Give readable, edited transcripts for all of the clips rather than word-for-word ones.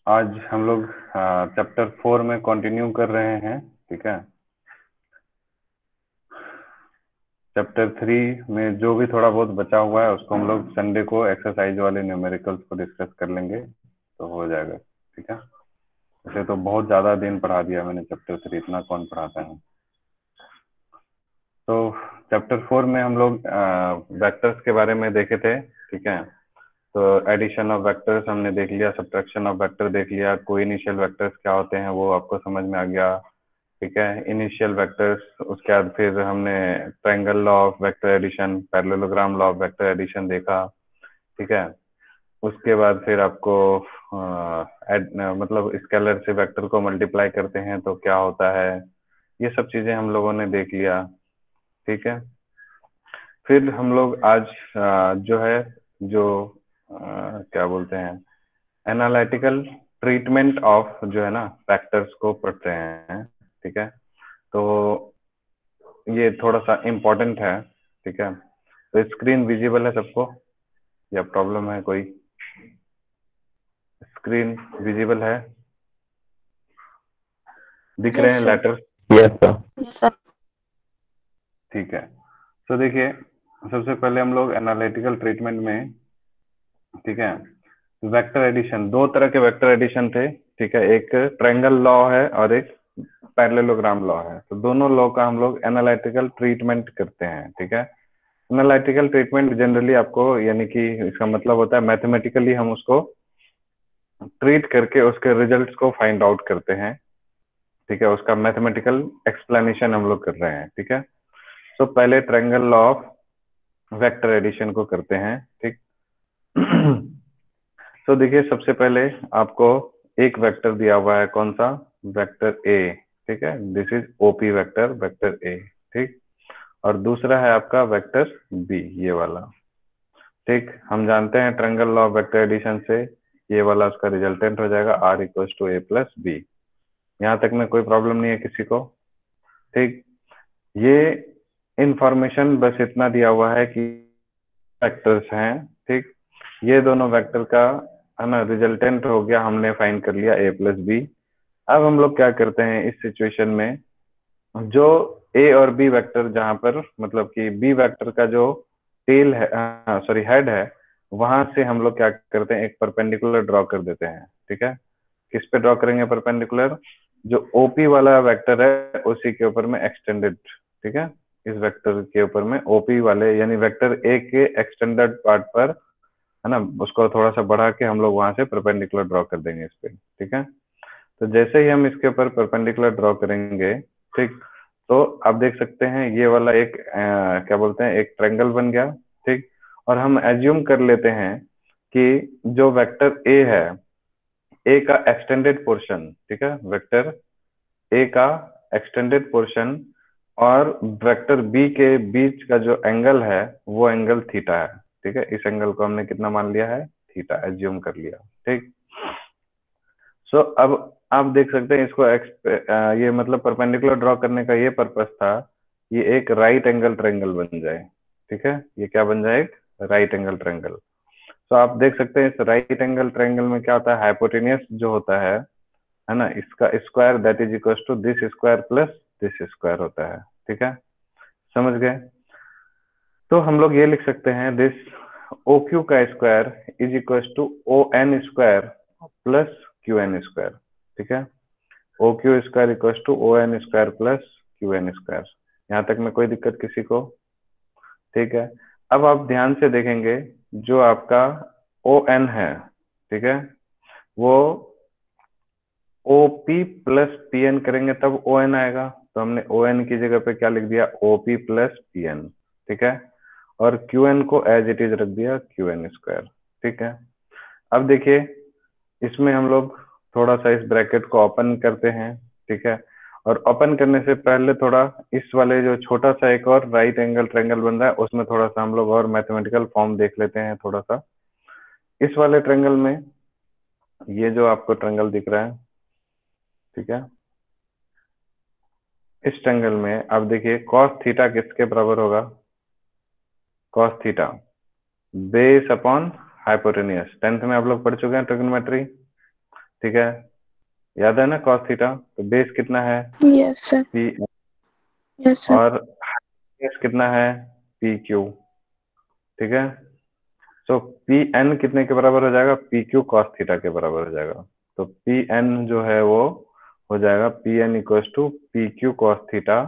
आज हम लोग चैप्टर 4 में कंटिन्यू कर रहे हैं। ठीक है। चैप्टर 3 में जो भी थोड़ा बहुत बचा हुआ है उसको हम लोग संडे को एक्सरसाइज वाले न्यूमेरिकल्स को डिस्कस कर लेंगे तो हो जाएगा। ठीक है। वैसे तो बहुत ज़्यादा दिन पढ़ा दिया मैंने चैप्टर 3, इतना कौन पढ़ाता है। तो चैप्टर 4 में हम लोग वेक्टर्स के बारे में देखे थे। ठीक है। तो एडिशन ऑफ वेक्टर्स हमने देख लिया, सब्ट्रैक्शन ऑफ वेक्टर देख लिया, को इनिशियल वेक्टर्स क्या होते हैं वो आपको समझ में आ गया। ठीक है। इनिशियल वेक्टर्स, उसके बाद फिर हमने triangle law of vector addition, parallelogram law of vector addition देखा। ठीक है। उसके बाद फिर आपको मतलब स्केलर से वेक्टर को मल्टीप्लाई करते हैं तो क्या होता है, ये सब चीजें हम लोगों ने देख लिया। ठीक है। फिर हम लोग आज जो है, जो क्या बोलते हैं, एनालिटिकल ट्रीटमेंट ऑफ जो है ना फैक्टर्स को पढ़ते हैं। ठीक है। तो ये थोड़ा सा इम्पोर्टेंट है। ठीक है। तो स्क्रीन विजिबल है सबको या प्रॉब्लम है कोई? स्क्रीन विजिबल है, दिख रहे यस हैं sir. Letters? Yes sir. Yes sir. ठीक है। तो देखिए, सबसे पहले हम लोग एनालिटिकल ट्रीटमेंट में, ठीक है, वेक्टर एडिशन, दो तरह के वेक्टर एडिशन थे। ठीक है। एक ट्रायंगल लॉ है और एक पैरेललोग्राम लॉ है। तो दोनों लॉ का हम लोग एनालिटिकल ट्रीटमेंट करते हैं। ठीक है। एनालिटिकल ट्रीटमेंट जनरली आपको, यानी कि इसका मतलब होता है मैथमेटिकली हम उसको ट्रीट करके उसके रिजल्ट्स को फाइंड आउट करते हैं। ठीक है। उसका मैथमेटिकल एक्सप्लेनेशन हम लोग कर रहे हैं। ठीक है। तो पहले triangle law of vector addition को करते हैं। ठीक। तो देखिए, सबसे पहले आपको एक वेक्टर दिया हुआ है, कौन सा? Vector A. ठीक है। This is OP vector, vector A. ठीक। और दूसरा है आपका वेक्टर बी, ये वाला। ठीक। हम जानते हैं triangle law of vector addition से ये वाला उसका रिजल्टेंट हो जाएगा R equal to A plus B. यहाँ तक में कोई प्रॉब्लम नहीं है किसी को? ठीक। ये इंफॉर्मेशन बस इतना दिया हुआ है कि वेक्टर्स हैं। ठीक। ये दोनों वेक्टर का है ना रिजल्टेंट हो गया, हमने फाइंड कर लिया ए प्लस बी। अब हम लोग क्या करते हैं इस सिचुएशन में, जो ए और बी वेक्टर, जहां पर मतलब कि बी वेक्टर का जो टेल है, सॉरी हेड है, वहां से हम लोग क्या करते हैं, एक परपेंडिकुलर ड्रॉ कर देते हैं। ठीक है। किस पे ड्रॉ करेंगे परपेंडिकुलर? जो ओपी वाला वेक्टर है उसी के ऊपर में एक्सटेंडेड। ठीक है। इस वेक्टर के ऊपर में ओपी वाले यानी वेक्टर ए के एक्सटेंडेड पार्ट पर, है ना, उसको थोड़ा सा बढ़ा के हम लोग वहां से परपेंडिकुलर ड्रॉ कर देंगे इस पे। ठीक है। तो जैसे ही हम इसके ऊपर परपेंडिकुलर ड्रॉ करेंगे, ठीक, तो आप देख सकते हैं ये वाला एक क्या बोलते हैं, एक ट्रायंगल बन गया। ठीक। और हम एज्यूम कर लेते हैं कि जो वेक्टर ए है, ए का एक्सटेंडेड पोर्शन, ठीक है, वेक्टर ए का एक्सटेंडेड पोर्शन और वेक्टर बी के बीच का जो एंगल है वो एंगल थीटा है। ठीक है। इस एंगल को हमने कितना मान लिया है? थीटा एज्यूम कर लिया। ठीक। सो अब आप देख सकते हैं इसको ये मतलब परपेंडिकुलर ड्रॉ करने का ये पर्पस था, ये एक राइट एंगल ट्रायंगल बन जाए। ठीक है। ये क्या बन जाए? एक राइट एंगल ट्रायंगल। तो आप देख सकते हैं इस राइट एंगल ट्रायंगल में क्या होता है, हाइपोटेनियस जो होता है ना, इसका square that is equal to this square plus this square होता है। ठीक है। समझ गए? तो हम लोग ये लिख सकते हैं, दिस ओ क्यू का square is equal to O N square plus Q N square. ठीक है। O Q square equal to O N square plus Q N square. यहाँ तक में कोई दिक्कत किसी को? ठीक है। अब आप ध्यान से देखेंगे, जो आपका ओ एन है, ठीक है, वो O P plus P N करेंगे तब ओ एन आएगा। तो हमने ओ एन की जगह पे क्या लिख दिया? O P plus P N. ठीक है। और क्यू एन को एज इट इज रख दिया क्यू एन स्क्वायर। ठीक है। अब देखिए, इसमें हम लोग थोड़ा सा इस ब्रैकेट को ओपन करते हैं। ठीक है। और ओपन करने से पहले थोड़ा इस वाले जो छोटा सा एक और राइट एंगल ट्रायंगल बन रहा है उसमें थोड़ा सा हम लोग और मैथमेटिकल फॉर्म देख लेते हैं थोड़ा सा। इस वाले ट्रायंगल में ये जो आपको ट्रायंगल दिख रहा है, ठीक है, इस ट्रायंगल में आप देखिए कॉस थीटा किसके बराबर होगा? Cos theta base upon hypotenuse. Tenth में आप लोग पढ़ चुके हैं ट्रिग्नोमेट्री। ठीक है, याद है ना कॉस थीटा, तो बेस कितना है yes sir. P, yes sir. और बेस कितना है पी क्यू, ठीक है। सो पी एन कितने के बराबर हो जाएगा, पी क्यू कॉस थीटा के बराबर हो जाएगा। तो पी एन जो है वो हो जाएगा P N equals to P Q cos theta,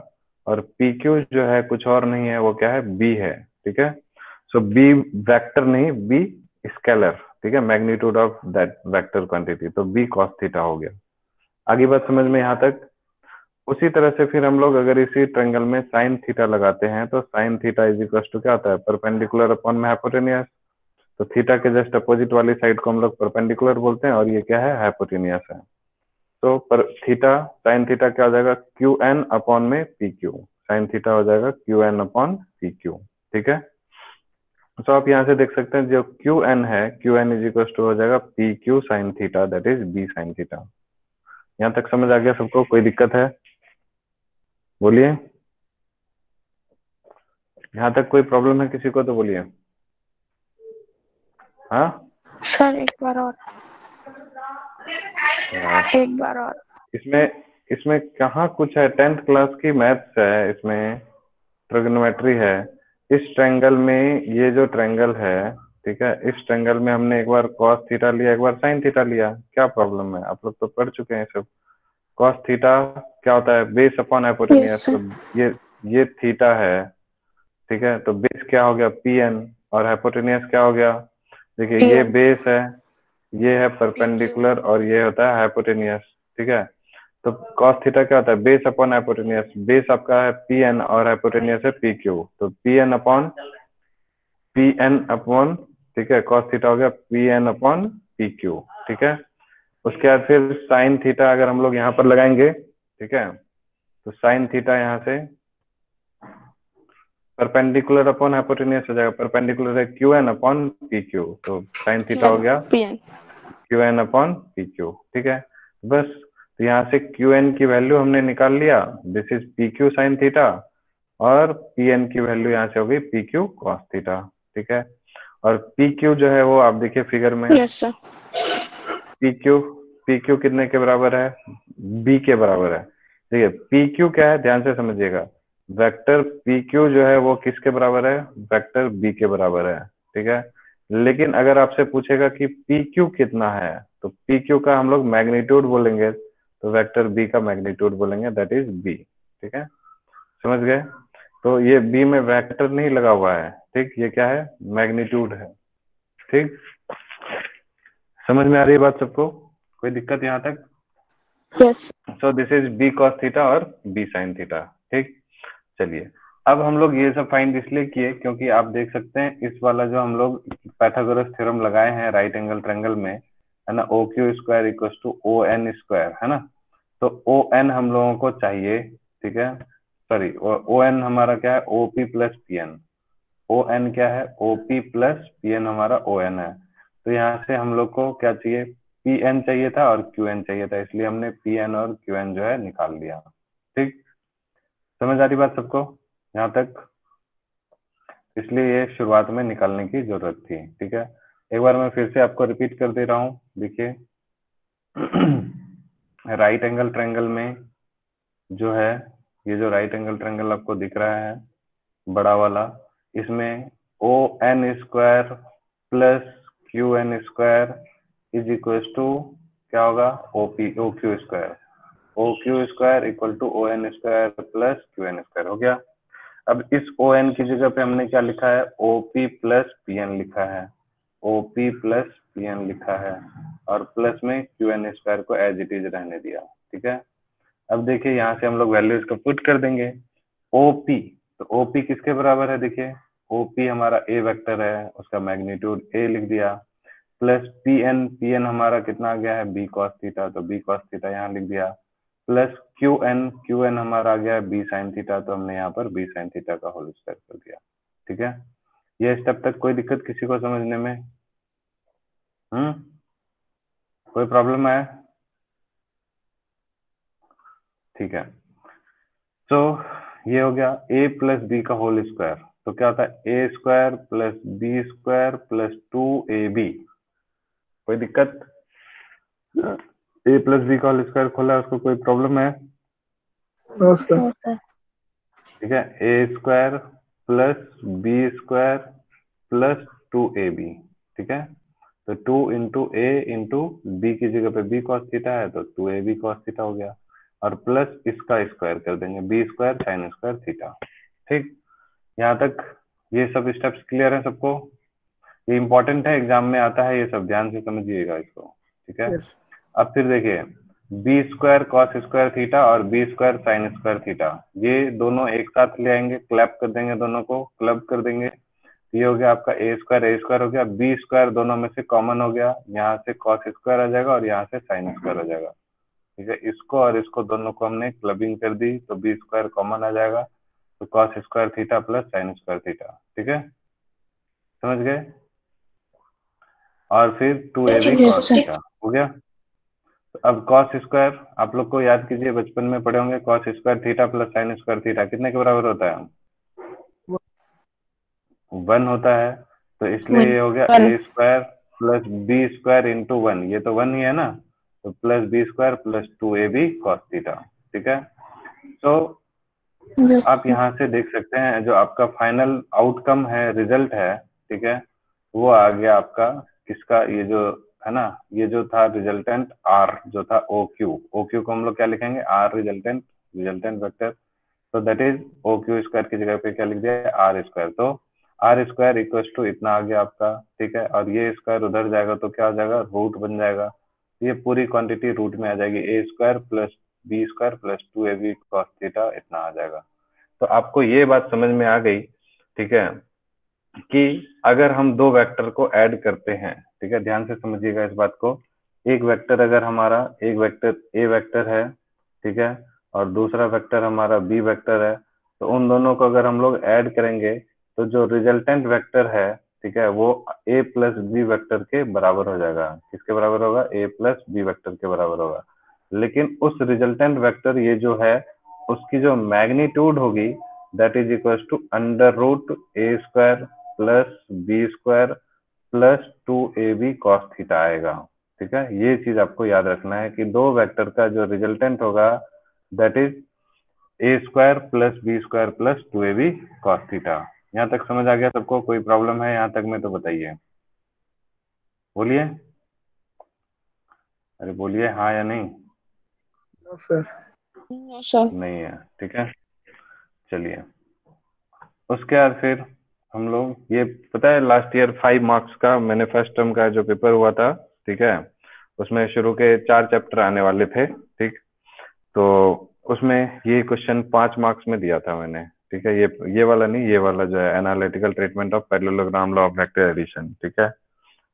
और पी क्यू जो है कुछ और नहीं है, वो क्या है, बी है, ठीक है। सो बी वेक्टर नहीं, बी स्केलर, ठीक है, magnitude of that vector quantity, तो बी कॉस थीटा हो गया। आगे बात समझ में यहाँ तक। उसी तरह से फिर हम लोग अगर इसी ट्रायंगल में साइन थीटा लगाते हैं, तो sine theta is equal to क्या होता है, परपेंडिकुलर अपॉन में हाइपोटेनियस। तो थीटा के जस्ट अपोजिट वाली साइड को हम लोग परपेंडिकुलर बोलते हैं, और ये क्या है, हाइपोटेनियस है। तो पर थीटा, साइन थीटा क्या हो जाएगा, क्यू एन अपॉन में पी क्यू, साइन थीटा हो जाएगा Q N upon P Q, ठीक है। तो आप यहाँ से देख सकते हैं जो क्यू एन है, Q N is equal to हो जाएगा P Q sine theta, that is B sine theta. यहाँ तक समझ आ गया सबको, कोई दिक्कत है बोलिए। यहाँ तक कोई प्रॉब्लम है किसी को तो बोलिए। हाँ सर एक बार और। यार, एक बार और। इसमें इसमें कहाँ कुछ है, 10th क्लास की मैथ्स है इसमें, ट्रिग्नोमेट्री है। इस ट्रायंगल में ये जो ट्रायंगल है, ठीक है, इस ट्रायंगल में हमने एक बार कॉस थीटा लिया, एक बार साइन थीटा लिया, क्या प्रॉब्लम है, आप लोग तो पढ़ चुके हैं सब। कॉस थीटा क्या होता है, base upon yes hypotenuse, sir. तो ये थीटा है, ठीक है। तो बेस क्या हो गया पी एन, और हाइपोटेनियस क्या हो गया, देखिए पी ये एन। बेस है, ये है पी क्यू। परपेंडिकुलर, और ये होता है हाइपोटेनियस, ठीक है। तो cos थीटा क्या होता है, बेस अपॉन हाइपोटेनियस, बेस आपका है पी एन और हाइपोटेनियस है पी क्यू, तो पी एन अपॉन, ठीक है, cos थीटा हो गया P N upon P Q, ठीक है। उसके बाद फिर साइन थीटा अगर हम लोग यहाँ पर लगाएंगे, ठीक है, तो साइन थीटा यहाँ से परपेंडिकुलर अपॉन हाइपोटेनियस हो जाएगा, परपेंडिकुलर है Q N upon P Q, तो साइन थीटा हो गया P N. Q N upon P Q, ठीक है। बस, तो यहाँ से क्यू एन की वैल्यू हमने निकाल लिया, this is P Q sine theta, और पी एन की वैल्यू यहाँ से होगी पी क्यू कॉस थीटा, ठीक है। और पी क्यू जो है वो आप देखिए फिगर में, यस सर। पी क्यू कितने के बराबर है, बी के बराबर है। देखिए पी क्यू क्या है, ध्यान से समझिएगा, वेक्टर पी क्यू जो है वो किसके बराबर है, वेक्टर बी के बराबर है, ठीक है। लेकिन अगर आपसे पूछेगा कि पी क्यू कितना है, तो पी क्यू का हम लोग मैग्नीट्यूड बोलेंगे, तो वेक्टर बी का मैग्नीट्यूड बोलेंगे, दैट इज बी, ठीक है, समझ गए। तो ये बी में वेक्टर नहीं लगा हुआ है, ठीक, ये क्या है, मैग्नीट्यूड है, ठीक। समझ में आ रही है बात सबको, कोई दिक्कत यहाँ तक। Yes. So this is B cos theta और बी साइन थीटा, ठीक। चलिए, अब हम लोग ये सब फाइंड इसलिए किए क्योंकि आप देख सकते हैं इस वाला जो हम लोग पाइथागोरस थ्योरम लगाए हैं राइट एंगल ट्रायंगल में, है ना, O Q square equal to O N square, है ना। तो ओ एन हम लोगों को चाहिए, ठीक है, सॉरी, ओ एन हमारा क्या है, O P plus P N, O N क्या है, O P plus P N हमारा ओ एन है। तो यहाँ से हम लोग को क्या चाहिए, पी एन चाहिए था और क्यू एन चाहिए था, इसलिए हमने पी एन और क्यू एन जो है निकाल लिया, ठीक। समझ आ रही बात सबको यहाँ तक, इसलिए ये शुरुआत में निकालने की जरूरत थी, ठीक है। एक बार मैं फिर से आपको रिपीट कर दे रहा हूँ, देखिए राइट एंगल ट्रायंगल में जो है, ये जो राइट एंगल ट्रायंगल आपको दिख रहा है बड़ा वाला, इसमें O N square plus Q N square is equal to क्या होगा, O P O Q square, O Q square equal to O N square plus Q N square हो गया। अब इस ओ एन की जगह पे हमने क्या लिखा है, O P plus P N लिखा है, O P plus P N लिखा है, और प्लस में क्यू एन स्क्वायर को एज इट इज रहने दिया, ठीक है। अब देखिए यहाँ से हम लोग वैल्यूज को पुट कर देंगे, ओपी, तो ओपी किसके बराबर है, देखिए ओपी हमारा ए वेक्टर है, उसका मैग्नीट्यूड ए लिख दिया, प्लस पी एन हमारा कितना आ गया है, बी कॉस थीटा, तो बी कॉस थीटा यहाँ लिख दिया, प्लस क्यू एन हमारा आ गया है बी साइन थीटा, तो हमने यहाँ पर बी साइन थीटा का होल स्क्वायर कर दिया, ठीक है। ये स्टेप तक कोई दिक्कत किसी को समझने में, हम्म, कोई प्रॉब्लम है, ठीक है। तो ये हो गया ए प्लस बी का होल स्क्वायर, तो क्या होता है, A square plus B square plus two A B, कोई दिक्कत, ए प्लस बी का होल स्क्वायर खोला है, उसको कोई प्रॉब्लम है? No sir. ठीक है, A square plus B square plus 2ab। ठीक है, तो 2 इंटू ए इंटू बी की जगह पे बी कॉस थीटा है तो 2ab कॉस थीटा हो गया, और प्लस इसका स्क्वायर कर देंगे B square sine square theta. ठीक, यहाँ तक ये सब स्टेप्स क्लियर है सबको? ये इंपॉर्टेंट है, एग्जाम में आता है, ये सब ध्यान से समझिएगा इसको। ठीक है, यस। अब फिर देखिए, B square cos square theta और B square sine square theta, ये दोनों एक साथ ले आएंगे, क्लैप कर देंगे, दोनों को क्लब कर देंगे। ये हो गया आपका ए स्क्वायर हो गया, बी स्क्वायर दोनों में से कॉमन हो गया, यहाँ से कॉस स्क्वायर आ जाएगा और यहाँ से साइन स्क्वायर हो जाएगा। ठीक है, इसको और इसको दोनों को हमने क्लबिंग कर दी तो बी स्क्वायर कॉमन आ जाएगा, तो cos square theta plus sine square theta. ठीक है, समझ गए? और फिर 2ab yes cos sir. Theta हो गया। तो अब कॉस स्क्वायर आप लोग को याद कीजिए, बचपन में पढ़े होंगे, cos square theta plus sine square theta कितने के बराबर होता है? 1 होता है। तो इसलिए ये हो गया A square plus B square into 1, ये तो 1 ही है ना, तो plus B square plus 2ab cos theta. ठीक है, तो आप यहाँ से देख सकते हैं जो आपका फाइनल आउटकम है, रिजल्ट है, ठीक है, वो आ गया आपका किसका, ये जो है ना, ये जो था रिजल्टेंट आर जो था ओ क्यू को हम लोग क्या लिखेंगे, आर रिजल्टेंट, रिजल्टेंट वेक्टर, तो that is O Q square की जगह पे क्या लिख दिया, आर स्क्वायर। तो आर स्क्वायर इक्वल टू इतना आ गया आपका। ठीक है, और ये स्क्वायर उधर जाएगा तो क्या हो जाएगा, रूट बन जाएगा, ये पूरी क्वांटिटी रूट में आ जाएगी, A square plus B square plus 2ab cos theta इतना आ जाएगा। तो आपको ये बात समझ में आ गई, ठीक है, कि अगर हम दो वेक्टर को ऐड करते हैं, ठीक है, ध्यान से समझिएगा इस बात को, एक वेक्टर अगर हमारा, एक वेक्टर ए वेक्टर है, ठीक है, और दूसरा वेक्टर हमारा बी वेक्टर है, तो उन दोनों को अगर हम लोग ऐड करेंगे तो जो रिजल्टेंट वेक्टर है, ठीक है, वो ए प्लस बी वेक्टर के बराबर हो जाएगा। किसके बराबर होगा, ए प्लस बी वेक्टर के बराबर होगा। लेकिन उस रिजल्टेंट वेक्टर ये जो है, उसकी जो मैग्नीट्यूड होगी that is equal to under root A square plus B square plus 2ab cos theta आएगा। ठीक है, ये चीज आपको याद रखना है कि दो वेक्टर का जो रिजल्टेंट होगा that is A square plus B square plus 2ab cos theta. यहाँ तक समझ आ गया सबको? कोई प्रॉब्लम है यहाँ तक में तो बताइए, बोलिए, अरे बोलिए हाँ या नहीं। No sir. No sir. नहीं है, ठीक है, चलिए। उसके बाद फिर हम लोग ये, पता है लास्ट ईयर 5 मार्क्स का मैंने फर्स्ट टर्म का जो पेपर हुआ था, ठीक है, उसमें शुरू के 4 चैप्टर आने वाले थे, ठीक, तो उसमें ये क्वेश्चन 5 मार्क्स में दिया था मैंने। ठीक है, ये वाला नहीं, ये वाला जो है analytical treatment of parallelogram law of vector addition. ठीक है,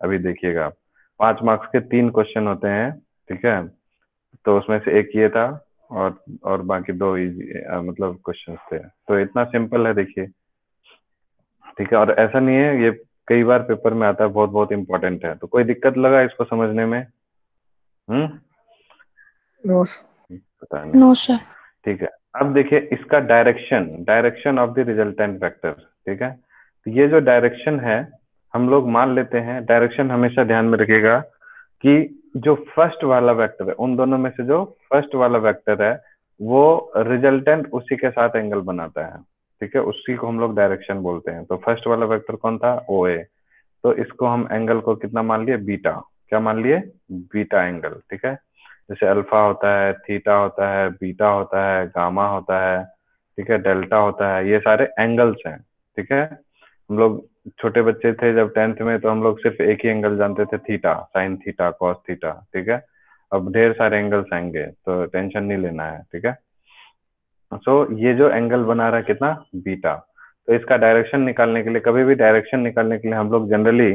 अभी देखिएगा आप, 5 मार्क्स के 3 क्वेश्चन होते हैं, ठीक है, तो उसमें से एक ये था, और बाकी 2 इजी मतलब क्वेश्चन थे, तो इतना सिंपल है देखिए। ठीक है, और ऐसा नहीं है, ये कई बार पेपर में आता है, बहुत बहुत इंपॉर्टेंट है। तो कोई दिक्कत लगा इसको समझने में? नो पता नहीं। No sir. ठीक है, अब देखिए इसका direction, direction of the resultant vector. ठीक है, तो ये जो डायरेक्शन है, हम लोग मान लेते हैं, डायरेक्शन हमेशा ध्यान में रखिएगा कि जो फर्स्ट वाला वेक्टर है, उन दोनों में से जो फर्स्ट वाला वेक्टर है वो रिजल्टेंट उसी के साथ एंगल बनाता है। ठीक है, उसी को हम लोग डायरेक्शन बोलते हैं। तो फर्स्ट वाला वेक्टर कौन था, ओ ए, तो इसको हम एंगल को कितना मान लिए, बीटा, क्या मान लिए, बीटा एंगल। ठीक है, जैसे अल्फा होता है, थीटा होता है, बीटा होता है, गामा होता है, ठीक है, डेल्टा होता है, ये सारे एंगल्स हैं। ठीक है, हम लोग छोटे बच्चे थे जब 10th में, तो हम लोग सिर्फ एक ही एंगल जानते थे, theta, sine theta, cos theta. ठीक है, अब ढेर सारे एंगल्स आएंगे तो टेंशन नहीं लेना है। ठीक है, सो ये जो एंगल बना रहा है कितना, बीटा, तो इसका डायरेक्शन निकालने के लिए, कभी भी डायरेक्शन निकालने के लिए हम लोग जनरली,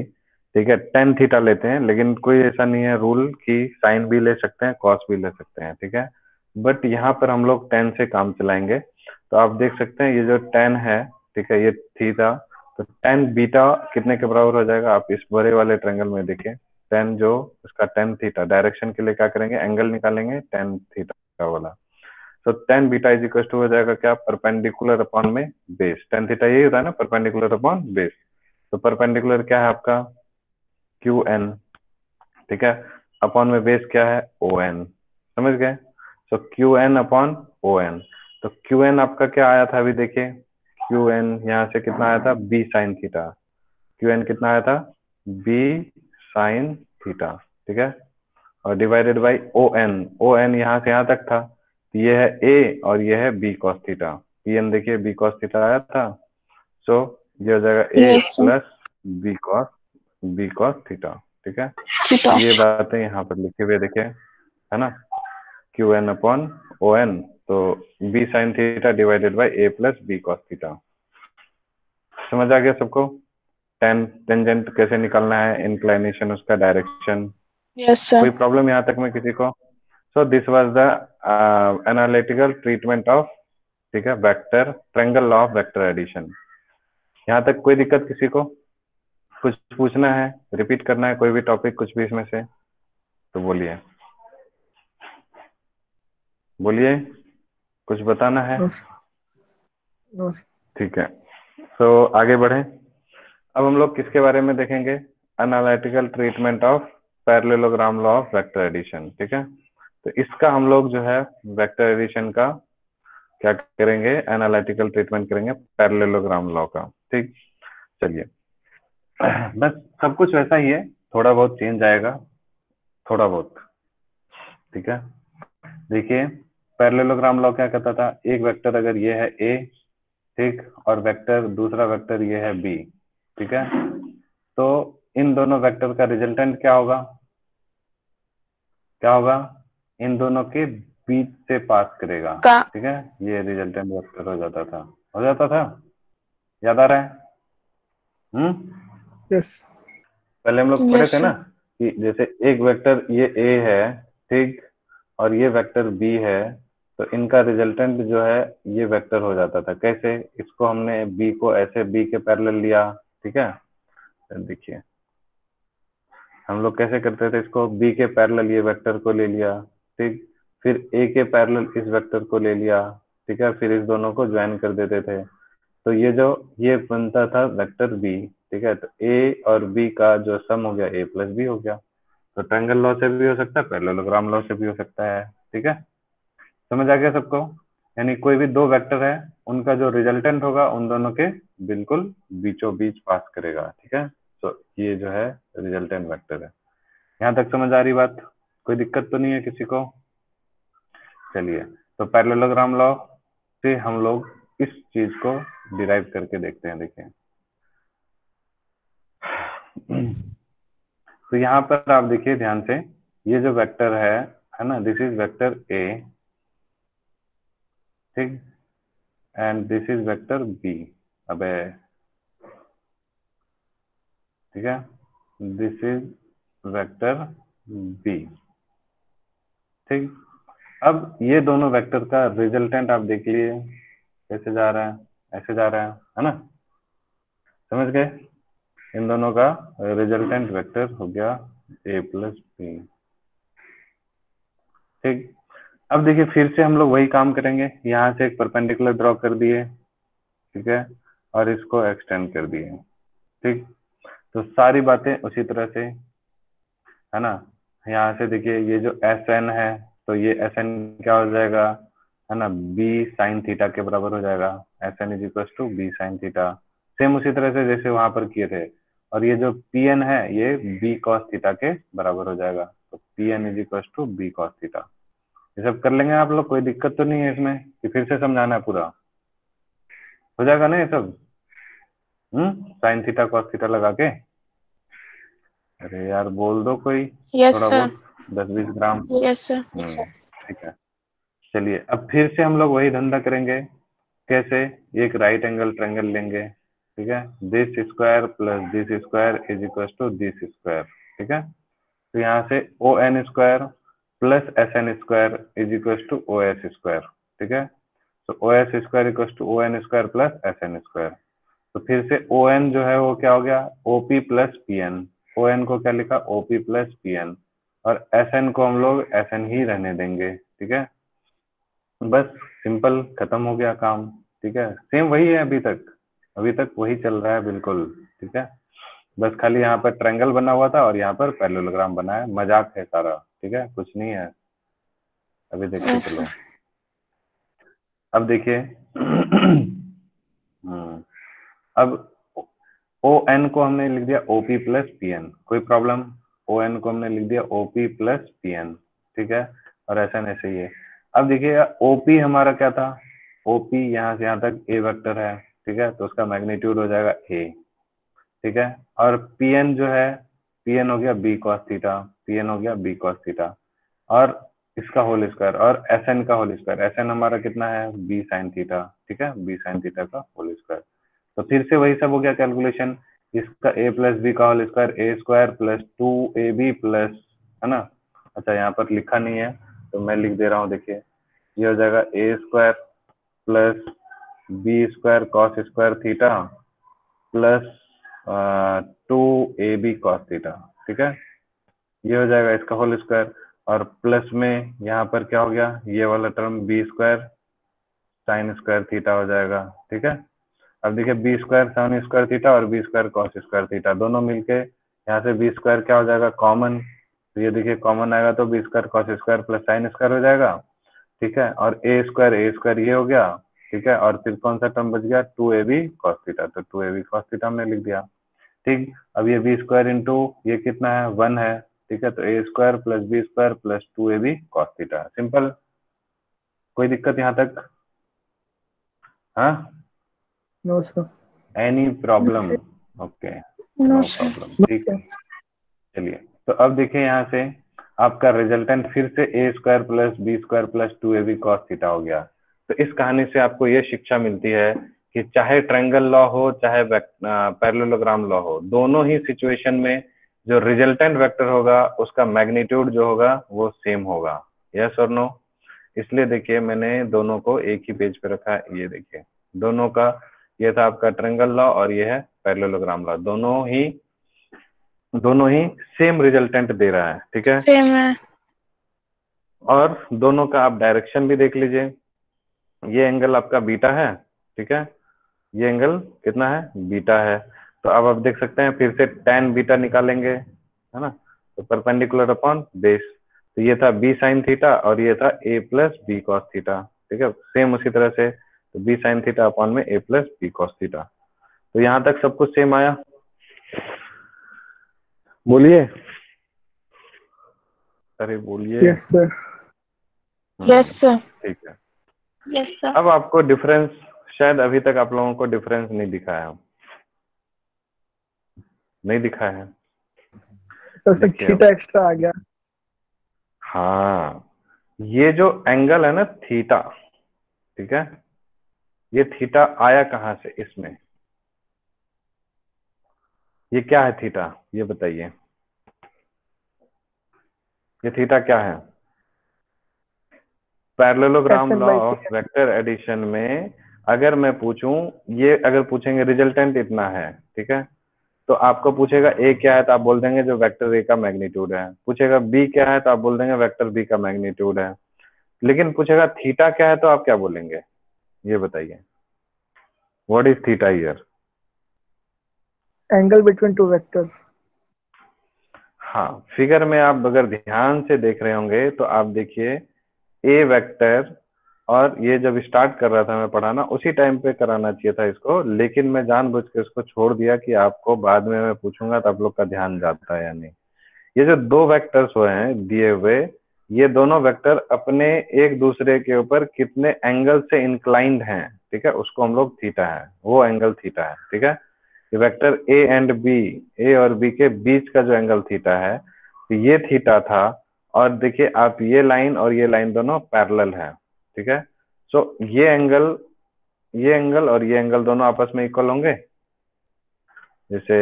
ठीक है, टेन थीटा लेते हैं, लेकिन कोई ऐसा नहीं है रूल कि साइन भी ले सकते हैं, कॉस भी ले सकते हैं। ठीक है, बट यहाँ पर हम लोग टेन से काम चलाएंगे। तो आप देख सकते हैं ये जो टेन है, ठीक है, ये थीटा, तो टेन बीटा कितने के बराबर हो जाएगा, आप इस बड़े वाले ट्रायंगल में देखिए, टेन जो उसका टेन थीटा, डायरेक्शन के लिए क्या करेंगे, एंगल निकालेंगे टेन थीटा वाला। तो tan beta is equal to हो जाएगा क्या, परपेंडिकुलर अपॉन में बेस, टेन थीटा यही होता है ना, परपेंडिकुलर अपॉन बेस। तो परपेंडिकुलर क्या है आपका, क्यू एन। ठीक है, अपॉन में बेस क्या है, ओ एन, समझ गए। So Q N upon O N. तो क्यू एन आपका क्या आया था, अभी देखिए क्यू एन यहाँ से कितना आया था, B sine theta. Q N कितना आया था, बी साइन थीटा, ठीक है। और डिवाइडेड बाई ओ एन यहाँ से यहाँ तक था, तो ये है ए और ये है B cos theta. P N देखिए बी कॉस थीटा आया था, सो ये हो जाएगा A yes sir. Plus B cos theta, ठीक है। थीटा। ये बातें यहाँ पर लिखे हुए देखिए, है ना, Q N upon O N, तो B sine theta divided by A plus B cos theta. समझ आ गया सबको, टेंजेंट कैसे निकालना है, इंक्लाइनेशन उसका, डायरेक्शन। यस कोई सर। प्रॉब्लम यहाँ तक में किसी को? So this was the analytical treatment of, ठीक है, vector triangle law of vector addition. यहाँ तक कोई दिक्कत किसी को? कुछ पूछना है, रिपीट करना है कोई भी टॉपिक, कुछ भी इसमें से तो बोलिए, बोलिए, कुछ बताना है। No sir. No sir. ठीक है, तो आगे बढ़े। अब हम लोग किसके बारे में देखेंगे, analytical treatment of parallelogram law of vector addition, ठीक है। तो इसका हम लोग जो है वेक्टर एडिशन का क्या करेंगे, एनालिटिकल ट्रीटमेंट करेंगे पैरेललोग्राम लॉ का, ठीक। चलिए, बस सब कुछ वैसा ही है, थोड़ा बहुत चेंज आएगा, थोड़ा बहुत, ठीक है। देखिए, पैरेललोग्राम लॉ क्या कहता था, एक वेक्टर अगर ये है ए, ठीक, और वेक्टर दूसरा वेक्टर ये है बी, ठीक है, तो इन दोनों वेक्टर का रिजल्टेंट क्या होगा, क्या होगा, इन दोनों के बीच से पास करेगा, का। ठीक है, ये रिजल्टेंट वेक्टर हो जाता था, हो जाता था, याद आ रहा है? यस। पहले हम लोग पढ़े यस थे ना सर। कि जैसे एक वेक्टर ये ए है, ठीक, और ये वेक्टर बी है, तो इनका रिजल्टेंट जो है ये वेक्टर हो जाता था। कैसे, इसको हमने बी को ऐसे बी के पैरेलल लिया, ठीक है, तो देखिए हम लोग कैसे करते थे, इसको बी के पैरेलल ये वेक्टर को ले लिया, ठीक, फिर ए के पैरेलल इस वेक्टर को ले लिया, ठीक है, फिर इस दोनों को ज्वाइन कर देते थे, तो ये जो ये बनता था वेक्टर बी, ठीक है। तो ए और बी का जो सम हो गया ए प्लस बी हो गया। तो ट्रायंगल लॉ से भी हो सकता है, पैरेललोग्राम लॉ से भी हो सकता है, ठीक है। समझ आ गया सबको, यानी कोई भी दो वेक्टर है, उनका जो रिजल्टेंट होगा उन दोनों के बिल्कुल बीचों बीच पास करेगा, ठीक है। तो ये जो है रिजल्टेंट वेक्टर है। यहाँ तक समझ आ रही बात, कोई दिक्कत तो नहीं है किसी को? चलिए, तो पैरेललोग्राम लॉ से हम लोग इस चीज को डिराइव करके देखते हैं, देखिए। तो यहाँ पर आप देखिए ध्यान से, ये जो वेक्टर है ना, दिस इज वेक्टर ए, ठीक, and this is vector B, अबे, ठीक है, दिस इज वेक्टर बी, ठीक। अब ये दोनों वेक्टर का रिजल्टेंट आप देख लिए कैसे जा रहा है, ऐसे जा रहा है ना, समझ गए। इन दोनों का रिजल्टेंट वेक्टर हो गया ए प्लस बी, ठीक। अब देखिए फिर से हम लोग वही काम करेंगे, यहाँ से एक परपेंडिकुलर ड्रॉ कर दिए, ठीक है, और इसको एक्सटेंड कर दिए, ठीक। तो सारी बातें उसी तरह से, है ना। यहाँ से देखिए ये जो एस एन है, तो ये एस एन क्या हो जाएगा, है ना, बी साइन थीटा के बराबर हो जाएगा, S N is equal to B sine theta, same उसी तरह से जैसे वहां पर किए थे। और ये जो पी एन है ये बी कॉस थीटा के बराबर हो जाएगा, तो P N is equal to B cos theta. ये सब कर लेंगे आप लोग, कोई दिक्कत तो नहीं है इसमें कि फिर से समझाना है पूरा, हो जाएगा ना ये सब? साइन थीटा कॉस थीटा लगा के, अरे यार बोल दो कोई, यस थोड़ा सर। बहुत 10-20 ग्राम। Yes sir. ठीक है, चलिए अब फिर से हम लोग वही धंधा करेंगे। कैसे, एक राइट एंगल ट्रायंगल लेंगे, ठीक है, this square plus this square is equal to this square, ठीक है। तो यहाँ से O N square plus S N square is equal to O S square, ठीक है। तो O S square equal to O N square plus S N square. तो फिर से ओ एन जो है वो क्या हो गया, O P plus P N, O N को क्या लिखा, O P plus P N, और एस एन को हम लोग एस एन ही रहने देंगे, ठीक है। बस सिंपल, खत्म हो गया काम, ठीक है। सेम वही है अभी तक, अभी तक वही चल रहा है बिल्कुल, ठीक है। बस खाली यहाँ पर ट्रायंगल बना हुआ था और यहाँ पर पैरेललोग्राम बना है, मजाक है सारा, ठीक है, कुछ नहीं है। अभी देखते चलो। अब देखिए अब ओ एन को हमने लिख दिया ओपी प्लस पी एन, कोई प्रॉब्लम? ओ एन को हमने लिख दिया ओपी प्लस पी एन, ठीक है, और ऐसा नहीं ऐसे ही है। अब देखिएगा ओपी हमारा क्या था, ओपी यहाँ से यहाँ तक ए वेक्टर है, ठीक है, तो उसका मैग्नीट्यूड हो जाएगा ए, ठीक है, और पी एन जो है, पी एन हो गया B cos theta, P N हो गया बी कॉस थीटा, और इसका होल स्क्वायर, और एस एन का होल स्क्वायर, एस एन हमारा कितना है, बी साइन थीटा, ठीक है, बी साइन थीटा का होल स्क्वायर। तो फिर से वही सब हो गया कैलकुलेशन, इसका ए प्लस बी का whole square, A square plus 2ab plus, है ना, अच्छा यहाँ पर लिखा नहीं है तो मैं लिख दे रहा हूँ, देखिए ये हो जाएगा A square plus B square cos square theta plus 2ab cos theta, ठीक है, ये हो जाएगा इसका होल स्क्वायर, और प्लस में यहाँ पर क्या हो गया, ये वाला term B square sine square theta हो जाएगा, ठीक है। अब देखिए B square sine square theta और B square cos square theta दोनों मिलके यहाँ से बी स्क्वायर क्या हो जाएगा, कॉमन, तो ये देखिए कॉमन आएगा तो B square cos square plus sine square हो जाएगा, ठीक है, और ए स्क्वायर ये हो गया, ठीक है, और फिर कौन सा टर्म बच गया, 2ab कॉस थीटा, तो 2ab कॉस थीटा हमने लिख दिया, ठीक। अब ये बी स्क्वायर इंटू ये कितना है, 1 है, ठीक है, तो A square plus B square plus 2ab cos theta, simple, कोई दिक्कत यहाँ तक? हाँ, no sir. Any problem? Okay, no problem, ठीक है। चलिए, तो अब देखिए यहाँ से आपका रिजल्टेंट फिर से A square plus B square plus 2ab cos theta हो गया। तो इस कहानी से आपको ये शिक्षा मिलती है कि चाहे ट्रायंगल लॉ हो चाहे पैरेललोग्राम लॉ हो, दोनों ही सिचुएशन में जो रिजल्टेंट वेक्टर होगा उसका मैग्नीट्यूड जो होगा वो सेम होगा, यस और नो। इसलिए देखिए मैंने दोनों को एक ही पेज पे रखा है, ये देखिए दोनों का, ये था आपका ट्रायंगल लॉ और ये है पैरेललोग्राम लॉ, दोनों ही सेम रिजल्टेंट दे रहा है, ठीक है, सेम है। और दोनों का आप डायरेक्शन भी देख लीजिए, ये एंगल आपका बीटा है, ठीक है, ये एंगल कितना है, बीटा है, तो अब आप देख सकते हैं फिर से tan बीटा निकालेंगे, है ना, तो परपेंडिकुलर अपॉन बेस, तो ये था b साइन थीटा और ये था a plus B cos theta, ठीक है, सेम उसी तरह से, तो b साइन थीटा अपॉन में a plus B cos theta. तो यहाँ तक सब कुछ सेम आया, बोलिए, अरे बोलिए। Yes sir. Yes sir. ठीक है, यस सर। अब आपको डिफरेंस, शायद अभी तक आप लोगों को डिफरेंस नहीं दिखा है, नहीं दिखा है, सर फिर देखिए थीटा एक्स्ट्रा आ गया। हाँ, ये जो एंगल है ना थीटा, ठीक है, ये थीटा आया कहाँ से इसमें, ये क्या है थीटा, ये बताइए, ये थीटा क्या है? Parallelogram SN law by of vector addition में अगर मैं पूछूं, ये अगर पूछेंगे रिजल्टेंट इतना है, ठीक है, तो आपको पूछेगा ए क्या है तो आप बोल देंगे जो वेक्टर ए का मैग्नीट्यूड है, पूछेगा बी क्या है तो आप बोल देंगे वेक्टर बी का मैग्नीट्यूड है, लेकिन पूछेगा थीटा क्या है तो आप क्या बोलेंगे, ये बताइए, what is theta here? Angle between two vectors. हाँ, फिगर में आप अगर ध्यान से देख रहे होंगे तो आप देखिए ए वेक्टर, और ये जब स्टार्ट कर रहा था मैं पढ़ाना उसी टाइम पे कराना चाहिए था इसको, लेकिन मैं जानबूझ के इसको छोड़ दिया कि आपको बाद में मैं पूछूंगा तो आप लोग का ध्यान जाता है या नहीं। ये जो दो वेक्टर्स हुए हैं दिए हुए, ये दोनों वेक्टर अपने एक दूसरे के ऊपर कितने एंगल से इंक्लाइंड हैं, ठीक है, उसको हम लोग थीटा है, वो एंगल थीटा है, ठीक है, ये वेक्टर ए एंड बी, ए और बी के बीच का जो एंगल थीटा है, तो ये थीटा था, और देखिए आप ये लाइन और ये लाइन दोनों पैरेलल है, ठीक है, सो ये एंगल और ये एंगल दोनों आपस में इक्वल होंगे, जैसे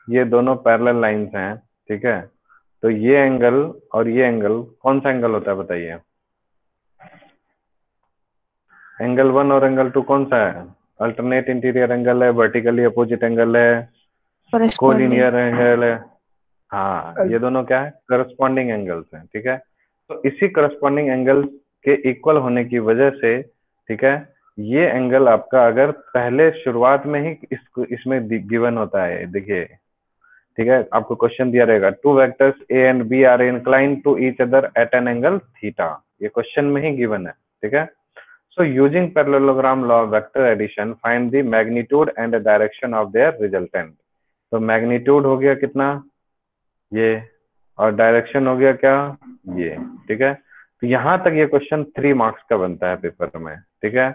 ये दोनों पैरेलल लाइंस हैं, ठीक है, तो ये एंगल और ये एंगल कौन सा एंगल होता है बताइए, एंगल 1 और एंगल 2 कौन सा है, अल्टरनेट इंटीरियर एंगल है, वर्टिकली अपोजिट एंगल है, कोलिनियर एंगल है, हाँ, ये दोनों क्या है, करस्पॉन्डिंग एंगल्स हैं, ठीक है, तो इसी करस्पॉन्डिंग एंगल के इक्वल होने की वजह से, ठीक है, ये एंगल आपका अगर पहले शुरुआत में ही इसमें गिवन होता है, देखिए ठीक है, आपको क्वेश्चन दिया रहेगा, two vectors A and B are inclined to each other at an angle theta, ये क्वेश्चन में ही गिवन है, ठीक है। So using parallelogram law of vector addition find the magnitude and the direction of their resultant. तो magnitude हो गया कितना, ये, और डायरेक्शन हो गया क्या, ये, ठीक है। तो यहां तक ये क्वेश्चन 3 मार्क्स का बनता है पेपर में, ठीक है।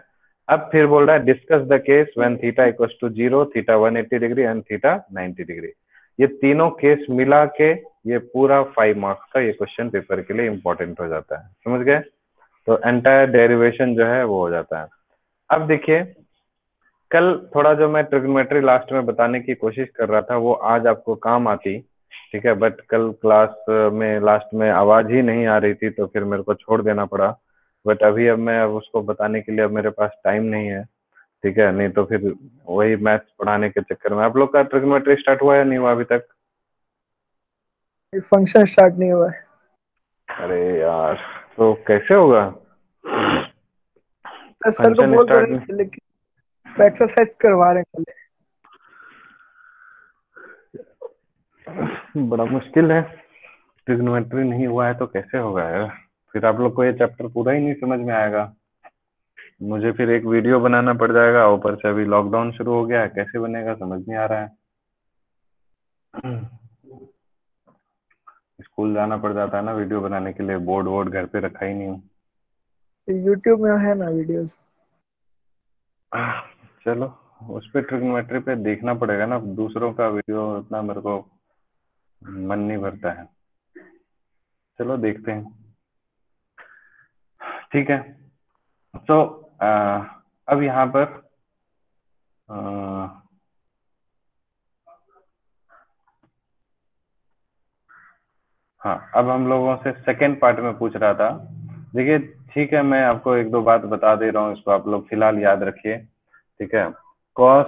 अब फिर बोल रहा है discuss the case when theta equals to 0, theta 180 degree and theta 90 degree. ये तीनों केस मिला के ये पूरा 5 मार्क्स का ये क्वेश्चन पेपर के लिए इंपॉर्टेंट हो जाता है, समझ गए। तो एंटायर डेरिवेशन जो है वो हो जाता है। अब देखिए, कल थोड़ा जो मैं ट्रिग्नोमेट्री लास्ट में बताने की कोशिश कर रहा था वो आज आपको काम आती, ठीक है, बट कल क्लास में लास्ट में आवाज ही नहीं आ रही थी तो फिर मेरे को छोड़ देना पड़ा। बट अभी अब मैं उसको बताने के लिए अब मेरे पास टाइम नहीं है, ठीक है, नहीं तो फिर वही मैथ्स पढ़ाने के चक्कर में। आप लोग का ट्रिग्नोमेट्री स्टार्ट हुआ या नहीं हुआ अभी तक? फंक्शन स्टार्ट नहीं हुआ है। अरे यार, तो कैसे होगा? सर को फंक्शन बोल तो स्टार्ट रहे थे लेकिन एक्सरसाइज करवा रहे हैं कल। बड़ा मुश्किल है, ट्रिग्नोमेट्री नहीं हुआ है तो कैसे होगा यार, फिर आप लोग को ये चैप्टर पूरा ही नहीं समझ में आएगा। मुझे फिर एक वीडियो बनाना पड़ जाएगा, ऊपर से अभी लॉकडाउन शुरू हो गया है, कैसे बनेगा समझ नहीं आ रहा है। स्कूल जाना पड़ जाता है ना वीडियो बनाने के लिए, बोर्ड वोर्ड घर पे रखा ही नहीं हूँ। यूट्यूब में है ना वीडियोस। चलो, उस पे ट्रिग्नोमेट्री पे देखना पड़ेगा ना, दूसरों का वीडियो उतना मेरे को मन नहीं भरता है। चलो देखते हैं, ठीक है। तो अब यहाँ पर हाँ, अब हम लोगों से सेकेंड पार्ट में पूछ रहा था। देखिए, ठीक है, मैं आपको एक दो बात बता दे रहा हूँ, इसको आप लोग फिलहाल याद रखिए, ठीक है। कॉस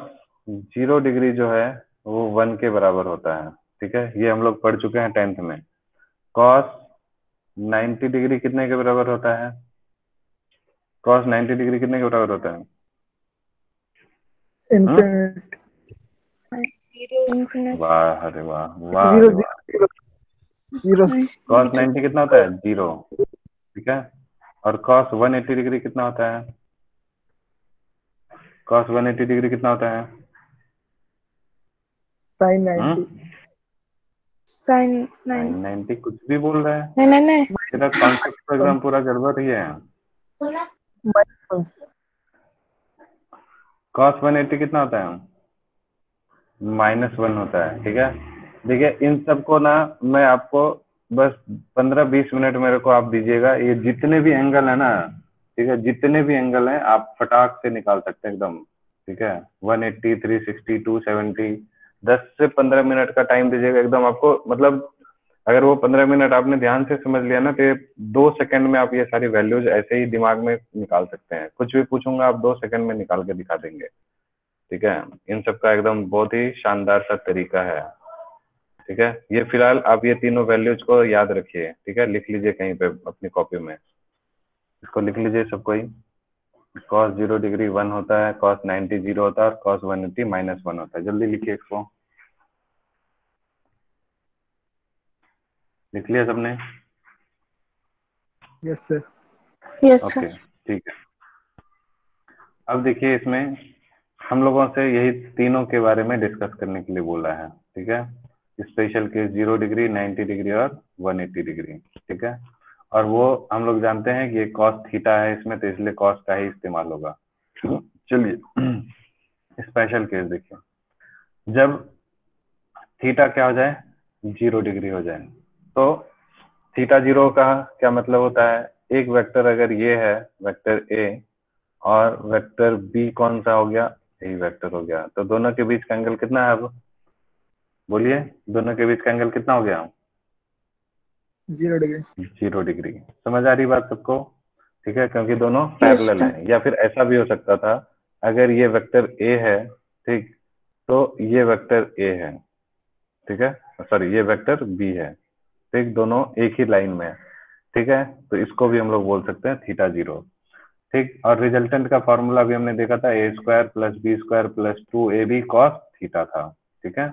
0 डिग्री जो है वो 1 के बराबर होता है, ठीक है, ये हम लोग पढ़ चुके हैं 10th में। कॉस 90 डिग्री कितने के बराबर होता है? कॉस 90 डिग्री कितने के बराबर होता है? इन्फिनिट। वाह, अरे वाह, वाह, जीरो अरे वाह। Zero zero. कॉस 90 कितना होता है? 0, ठीक है। और कॉस 180 डिग्री कितना होता है? कॉस 180 डिग्री कितना होता है? साइन 90। साइन साइन 90 कुछ भी बोल रहा है, नहीं नहीं नहीं तेरा कॉन्सेप्ट प्रोग्राम पूरा गड़बड़ ही है। कॉस 180 कितना होता है? -1 होता है, ठीक है। देखिए, इन सबको ना मैं आपको बस 15-20 मिनट मेरे को आप दीजिएगा, ये जितने भी एंगल है ना, ठीक है, जितने भी एंगल हैं आप फटाक से निकाल सकते हैं एकदम, ठीक है। 180, 360, 270, 10 से 15 मिनट का टाइम दीजिएगा एकदम आपको, मतलब अगर वो 15 मिनट आपने ध्यान से समझ लिया ना तो ये 2 सेकंड में आप ये सारी वैल्यूज ऐसे ही दिमाग में निकाल सकते हैं। कुछ भी पूछूंगा आप 2 सेकंड में निकाल के दिखा देंगे, ठीक है। इन सब का एकदम बहुत ही शानदार सा तरीका है, ठीक है। ये फिलहाल आप ये तीनों वैल्यूज को याद रखिए, ठीक है, लिख लीजिए कहीं पे अपनी कॉपी में, इसको लिख लीजिए सबको ही। cos 0 डिग्री 1 होता है, cos 90 0 होता है, और cos 180 -1 होता है। जल्दी लिखिए इसको, लिख लिया सबने? Yes sir. Yes okay, sir ठीक है। अब देखिए, इसमें हम लोगों से यही तीनों के बारे में डिस्कस करने के लिए बोला है, ठीक है। स्पेशल केस 0 डिग्री, 90 डिग्री और 180 डिग्री, ठीक है। और वो हम लोग जानते हैं कि ये कॉस थीटा है इसमें, तो इसलिए कॉस का ही इस्तेमाल होगा। चलिए, स्पेशल केस देखिए, जब थीटा क्या हो जाए? 0 डिग्री हो जाए, तो थीटा 0 का क्या मतलब होता है? एक वेक्टर अगर ये है वेक्टर ए, और वेक्टर बी कौन सा हो गया? यही वेक्टर हो गया, तो दोनों के बीच का एंगल कितना है? अब बोलिए, दोनों के बीच का एंगल कितना हो गया? 0 डिग्री। 0 डिग्री। समझ आ रही बात सबको? ठीक है, क्योंकि दोनों यस पैरेलल सर हैं। या फिर ऐसा भी हो सकता था, अगर ये वेक्टर ए है, ठीक, तो ये वेक्टर ए है, ठीक है, सॉरी ये वेक्टर बी है, ठीक, दोनों एक ही लाइन में है, ठीक है, तो इसको भी हम लोग बोल सकते हैं थीटा 0, ठीक। और रिजल्टेंट का फॉर्मूला भी हमने देखा था, a² + b² + 2ab cos theta था, ठीक है।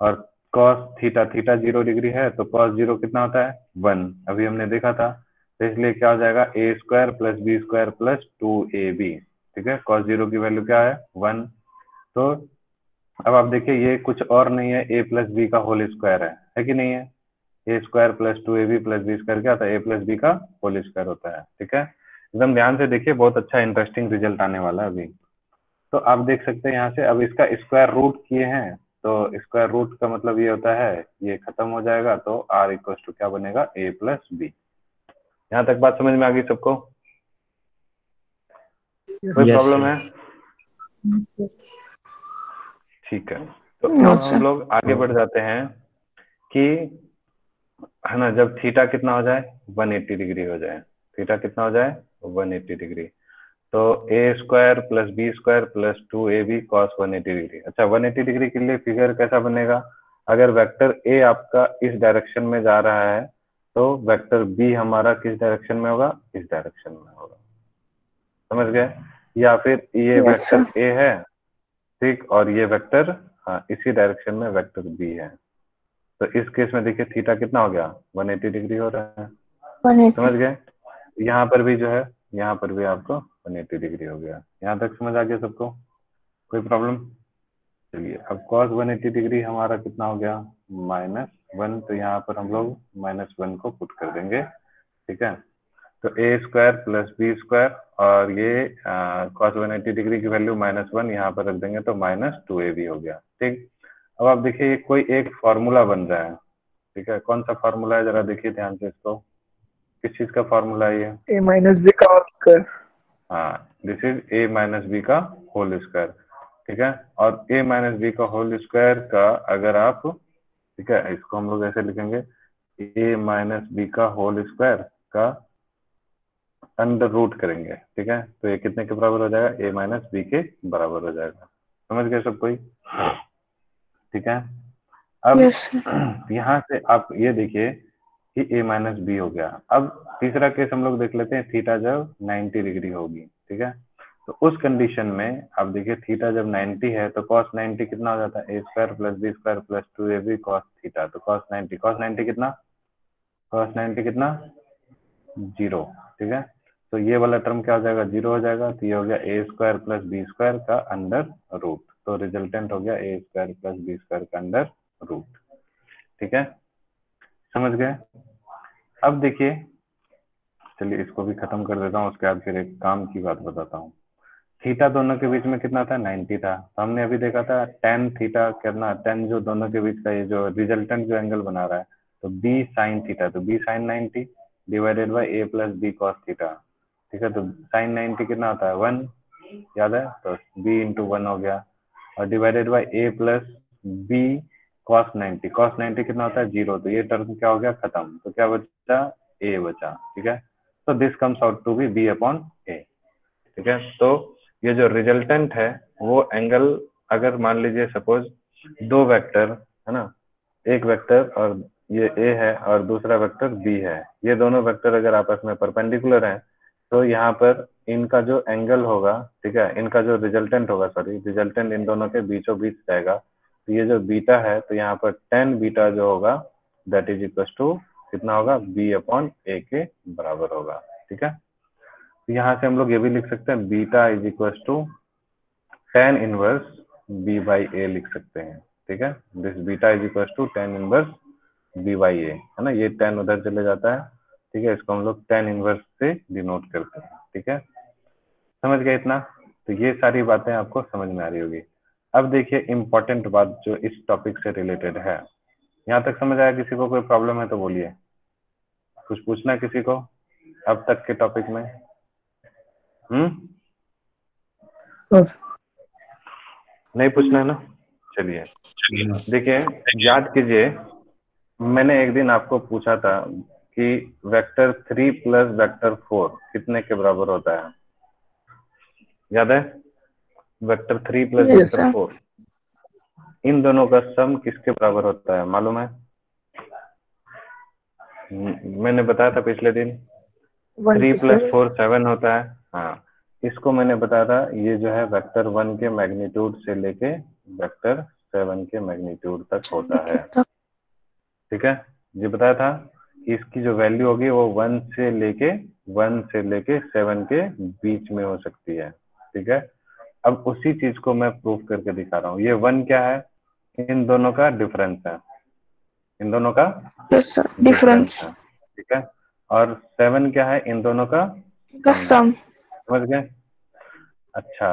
और cos थीटा, थीटा 0 डिग्री है तो cos 0 कितना होता है 1, अभी हमने देखा था। तो इसलिए क्या हो जाएगा a square plus B square plus 2ab, ठीक है। cos 0 की वैल्यू क्या है 1। तो अब आप देखिए ये कुछ और नहीं है, a प्लस बी का होल स्क्वायर है कि नहीं है। A square plus 2ab plus B square क्या होता है, a प्लस बी का होल स्क्वायर होता है, ठीक है। एकदम ध्यान से देखिए, बहुत अच्छा इंटरेस्टिंग रिजल्ट आने वाला है अभी। तो आप देख सकते हैं यहाँ से, अब इसका स्क्वायर रूट किए हैं तो स्क्वायर रूट का मतलब ये होता है ये खत्म हो जाएगा, तो r इक्वल टू क्या बनेगा a प्लस बी। यहाँ तक बात समझ में आ गई सबको, कोई Yes. प्रॉब्लम है? ठीक है, तो No, अब sir. हम लोग आगे बढ़ जाते हैं कि है ना, जब थीटा कितना हो जाए 180 डिग्री हो जाए, थीटा कितना हो जाए 180 डिग्री, तो a square plus B square plus 2ab cos 180 degree. अच्छा, 180 डिग्री के लिए फिगर कैसा बनेगा, अगर वेक्टर a आपका इस डायरेक्शन में जा रहा है तो वेक्टर b हमारा किस डायरेक्शन में होगा, इस डायरेक्शन में होगा, समझ गए। या फिर ये Yes, वेक्टर sir. a है, ठीक, और ये वेक्टर हाँ इसी डायरेक्शन में वेक्टर b है। तो इस केस में देखिए थीटा कितना हो गया 180 डिग्री हो रहा है, समझ 180. गए। यहाँ पर भी जो है, यहाँ पर भी आपको 180 डिग्री हो गया। यहाँ तक समझ आ गया सबको, कोई प्रॉब्लम? चलिए, अब cos 180 डिग्री हमारा कितना हो गया -1, तो यहाँ पर हम लोग -1 को पुट कर देंगे, ठीक है। तो a square plus B square और ये cos 180 डिग्री की वैल्यू -1 यहाँ पर रख देंगे तो -2ab हो गया, ठीक। अब आप देखिए कोई एक फॉर्मूला बन रहा है, ठीक है। कौन सा फॉर्मूला है, जरा देखिए ध्यान से इसको, किस चीज का फॉर्मूला है ये? A minus B का होल स्क्वायर। हाँ, this is a minus B का होल स्क्वायर, ठीक है। और a माइनस बी का होल स्क्वायर का अगर आप, ठीक है, इसको हम लोग ऐसे लिखेंगे a माइनस बी का होल स्क्वायर का अंडर रूट करेंगे, ठीक है। तो ये कितने के बराबर हो जाएगा, a माइनस बी के बराबर हो जाएगा, समझ गए सब कोई, ठीक है। अब Yes, sir. यहाँ से आप ये देखिए कि a माइनस बी हो गया। अब तीसरा केस हम लोग देख लेते हैं, थीटा जब 90 डिग्री होगी, ठीक है। तो उस कंडीशन में आप देखिए थीटा जब 90 है तो cos 90 कितना हो जाता है, a square plus B square plus 2ab cos theta. तो cos 90 कितना, cos 90 कितना 0, ठीक है। तो ये वाला टर्म क्या हो जाएगा 0 हो जाएगा, तो ये हो गया a square plus B square का अंडर रूट, तो रिजल्टेंट हो गया a square plus B square का अंडर रूट, ठीक है, समझ गए। अब देखिए, चलिए इसको भी खत्म कर देता हूँ, उसके बाद फिर एक काम की बात बताता हूँ। थीटा दोनों के बीच में कितना था 90 था, तो हमने अभी देखा था tan थीटा करना, tan जो दोनों के बीच का ये जो रिजल्टेंट जो एंगल बना रहा है, तो b sin थीटा, तो b sin 90 divided by a plus B cos theta, ठीक है। तो sin 90 कितना होता है 1, याद है, तो b इंटू 1 हो गया, और divided by a plus B cos 90, cos 90 कितना होता है 0, तो ये टर्म क्या हो गया खत्म, तो क्या बचा a बचा, ठीक है। तो this comes out to be b upon a, ठीक है। तो ये जो रिजल्टेंट है वो एंगल, अगर मान लीजिए सपोज दो वेक्टर है ना, एक वेक्टर और ये a है और दूसरा वेक्टर b है, ये दोनों वेक्टर अगर आपस में परपेंडिकुलर हैं तो यहाँ पर इनका जो एंगल होगा, ठीक है, इनका जो रिजल्टेंट होगा, सॉरी रिजल्टेंट इन दोनों के बीचों बीच जाएगा, तो ये जो बीटा है तो यहाँ पर tan बीटा जो होगा दैट इज इक्वल टू कितना होगा b अपॉन a के बराबर होगा, ठीक है। तो यहाँ से हम लोग ये भी लिख सकते हैं beta is equal to tan inverse b by a लिख सकते हैं, ठीक है। दिस beta is equal to tan inverse b by a, है ना, ये tan उधर चले जाता है, ठीक है, इसको हम लोग tan इनवर्स से डिनोट करते हैं, ठीक है, समझ गए इतना। तो ये सारी बातें आपको समझ में आ रही होगी। अब देखिए इंपॉर्टेंट बात जो इस टॉपिक से रिलेटेड है, यहाँ तक समझ आया, किसी को कोई प्रॉब्लम है तो बोलिए, कुछ पूछना है किसी को अब तक के टॉपिक में? बस नहीं पूछना है ना, चलिए देखिए, याद कीजिए मैंने एक दिन आपको पूछा था कि वेक्टर 3 प्लस वेक्टर 4 कितने के बराबर होता है, याद है? Vector 3 plus Yes, vector sir. 4, इन दोनों का सम किसके बराबर होता है मालूम है? मैंने बताया था पिछले दिन 3 प्लस 4 7 होता है, हाँ, इसको मैंने बताया था, ये जो है वेक्टर 1 के मैग्नीट्यूड से लेके वेक्टर 7 के मैग्नीट्यूड तक होता है, ठीक है, ये बताया था कि इसकी जो वैल्यू होगी वो 1 से लेके 7 के बीच में हो सकती है। ठीक है, अब उसी चीज को मैं प्रूफ करके दिखा रहा हूँ। ये 1 क्या है, इन दोनों का डिफरेंस है, इन दोनों का Yes, sir. Difference Difference. है। ठीक है, और 7 क्या है, इन दोनों का The सम है। sum. समझ गए? अच्छा,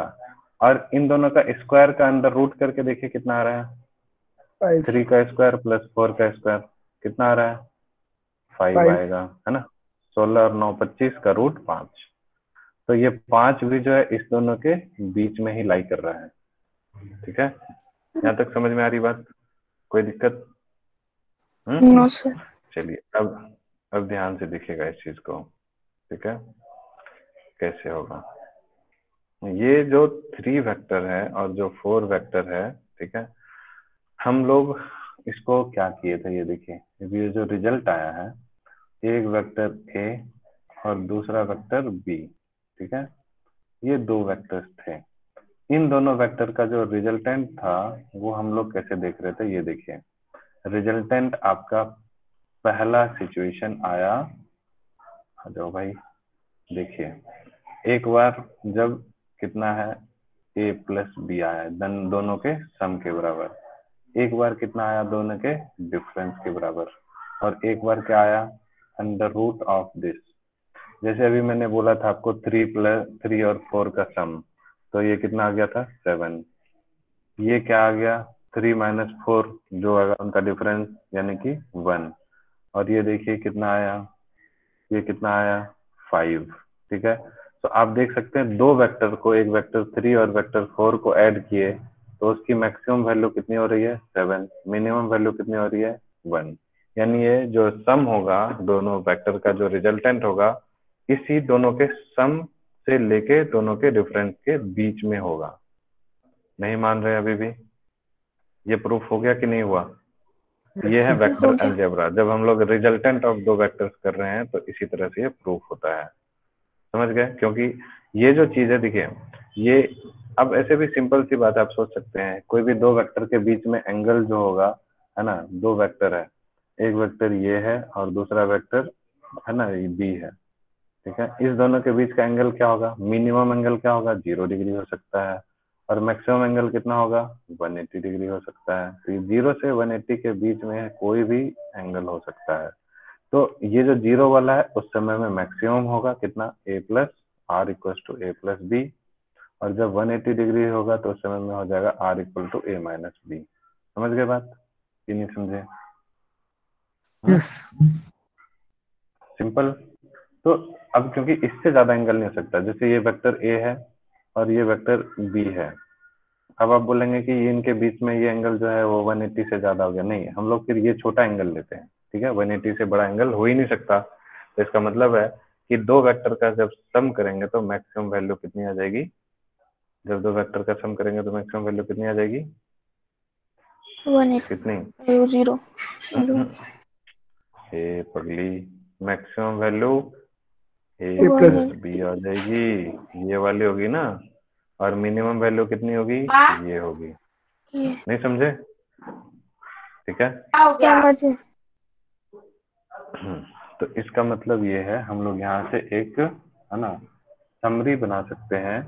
और इन दोनों का स्क्वायर का अंदर रूट करके देखिए कितना आ रहा है। 5 3 का स्क्वायर प्लस 4 का स्क्वायर कितना आ रहा है, 5 5 आएगा, है ना। 16 और 9 25 का रूट 5। तो ये 5 भी जो है इस दोनों के बीच में ही लाई कर रहा है। ठीक है, यहाँ तक समझ में आ रही बात, कोई दिक्कत? No, sir. चलिए अब ध्यान से देखिएगा इस चीज को। ठीक है, कैसे होगा ये जो 3 वेक्टर है और जो 4 वेक्टर है। ठीक है, हम लोग इसको क्या किए थे, ये देखिए, ये जो रिजल्ट आया है, एक वेक्टर ए और दूसरा वेक्टर बी। ठीक है, ये 2 वेक्टर्स थे। इन दोनों वेक्टर का जो रिजल्टेंट था वो हम लोग कैसे देख रहे थे, ये देखिए। रिजल्टेंट आपका पहला सिचुएशन आया, आ जाओ भाई, देखिए, एक बार जब कितना है, ए प्लस बी आया है, दोनों के सम के बराबर। एक बार कितना आया, दोनों के डिफरेंस के बराबर। और एक बार क्या आया, अंडर रूट ऑफ दिस। जैसे अभी मैंने बोला था आपको 3 और 4 का सम, तो ये कितना आ गया था, 7। ये क्या आ गया, 3 माइनस 4 जो आएगा उनका डिफरेंस, यानी कि 1। और ये देखिए कितना आया, ये कितना आया, 5। ठीक है, तो आप देख सकते हैं दो वेक्टर को, एक वेक्टर 3 और वेक्टर 4 को ऐड किए तो उसकी मैक्सिमम वैल्यू कितनी हो रही है, 7। मिनिमम वैल्यू कितनी हो रही है, 1। यानी ये जो सम होगा दोनों वेक्टर का, जो रिजल्टेंट होगा, इसी दोनों के सम से लेके दोनों के डिफरेंस के बीच में होगा। नहीं मान रहे अभी भी? ये प्रूफ हो गया कि नहीं हुआ? ये है वेक्टर हो गया। अलजेब्रा। जब हम लोग रिजल्टेंट ऑफ दो वेक्टर्स कर रहे हैं तो इसी तरह से ये प्रूफ होता है। समझ गए? क्योंकि ये जो चीज है, देखिए, ये अब ऐसे भी सिंपल सी बात है, आप सोच सकते हैं कोई भी दो वेक्टर के बीच में एंगल जो होगा, है ना, दो वेक्टर है, एक वेक्टर ये है और दूसरा वेक्टर, है ना, ये बी है। ठीक है, इस दोनों के बीच का एंगल क्या होगा, मिनिमम एंगल क्या होगा, 0 डिग्री हो सकता है, और मैक्सिमम एंगल कितना होगा, 180 डिग्री हो सकता है। तो ये 0 से 180 के बीच में कोई भी एंगल हो सकता है। तो ये जो 0 वाला है उस समय में मैक्सिमम होगा कितना, a plus R equal to A plus B. और जब 180 डिग्री होगा तो उस समय में हो जाएगा r equal to A minus B. समझ गए बात कि नहीं समझे? yes simple. तो अब क्योंकि इससे ज्यादा एंगल नहीं हो सकता, जैसे ये वेक्टर ए है और ये वेक्टर बी है, अब आप बोलेंगे कि ये इनके बीच में ये एंगल जो है वो 180 से ज्यादा हो गया। नहीं, हम लोग फिर ये छोटा एंगल लेते हैं। ठीक है, 180 से बड़ा एंगल हो ही नहीं सकता। तो इसका मतलब है कि दो वेक्टर का जब सम करेंगे तो मैक्सिमम वैल्यू कितनी आ जाएगी, जब दो वेक्टर का सम करेंगे तो मैक्सिमम वैल्यू कितनी आ जाएगी, 180. कितनी? 0. ए पगली, maximum value A a plus plus B आ जाएगी, ये वाली होगी ना। और मिनिमम वैल्यू कितनी होगी, ये होगी। ये नहीं समझे? ठीक है, समझे. तो इसका मतलब ये है, हम लोग यहाँ से एक, है ना, समरी बना सकते हैं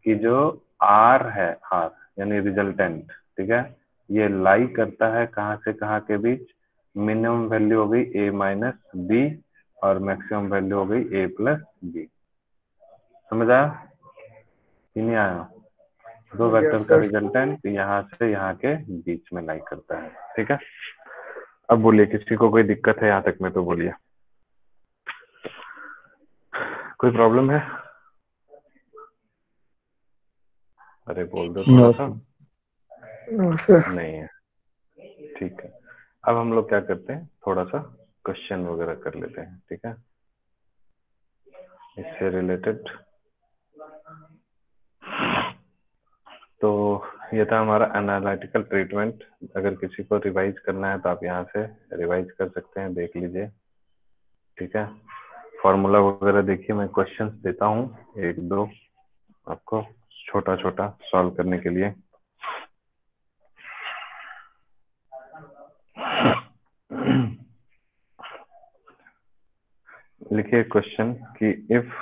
कि जो आर है, आर यानी रिजल्टेंट, ठीक है, ये लाई करता है कहाँ से कहाँ के बीच। मिनिमम वैल्यू हो गई ए माइनस बी और मैक्सिमम वैल्यू हो गई ए प्लस बी। समझ आया कि नहीं आया? दो yes वेक्टर का sir रिजल्टेंट यहाँ से यहाँ के बीच में लाई करता है। ठीक है, अब बोलिए, किसी को कोई दिक्कत है यहाँ तक में तो बोलिए, कोई प्रॉब्लम है? अरे बोल दो थोड़ा no सा। no sir नहीं है? ठीक है, अब हम लोग क्या करते हैं, थोड़ा सा क्वेश्चन वगैरह कर लेते हैं। ठीक है, इससे रिलेटेड। तो ये था हमारा एनालिटिकल ट्रीटमेंट। अगर किसी को रिवाइज करना है तो आप यहाँ से रिवाइज कर सकते हैं, देख लीजिए। ठीक है, फॉर्मूला वगैरह देखिए, मैं क्वेश्चंस देता हूँ एक दो आपको, छोटा छोटा सॉल्व करने के लिए। लिखिए क्वेश्चन कि if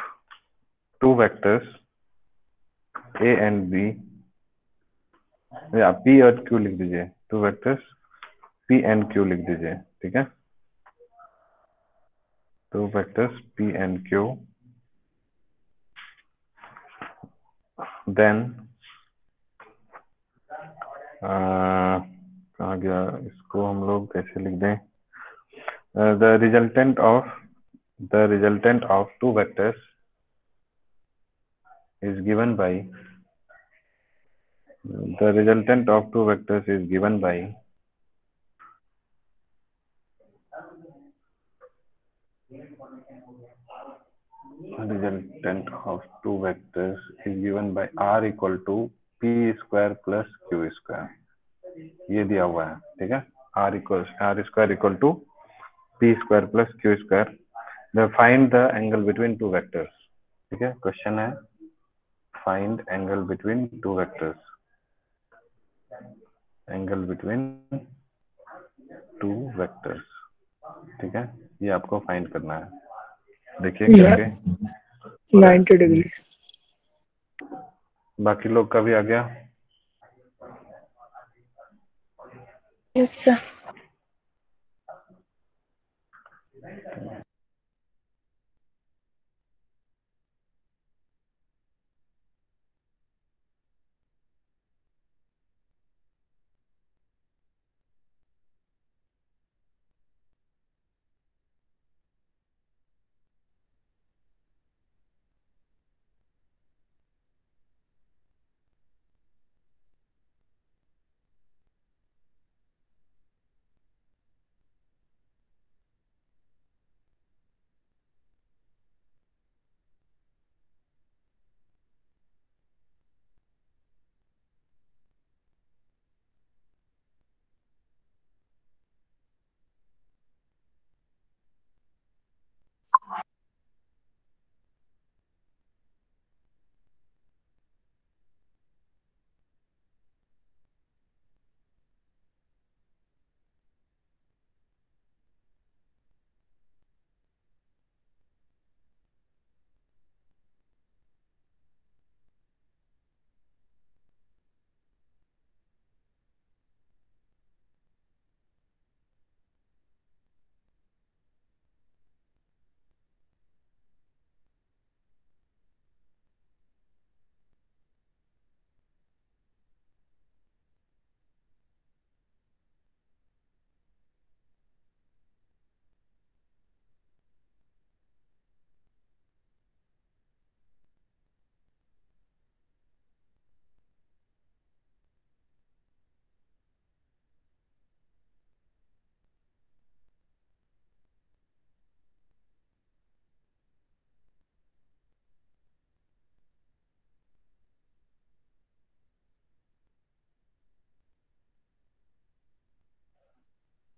two vectors A and B, या पी और क्यू लिख दीजिए, two vectors P and Q लिख दीजिए, ठीक है। Two vectors P and Q, then कहाँ गया, इसको हम लोग कैसे लिख दें, the resultant of two vectors is given by the resultant of two vectors is given by resultant of two vectors is given by r equal to p square plus q square, ये दिया हुआ है, ठीक है। r square equal to p square plus q square, the find the angle between two vectors, ठीक है। Question है find angle between two vectors, angle between two vectors, ठीक है। ये आपको फाइंड करना है, देखिए करके। 90 डिग्री। बाकी लोग का भी आ गया? Yes, sir.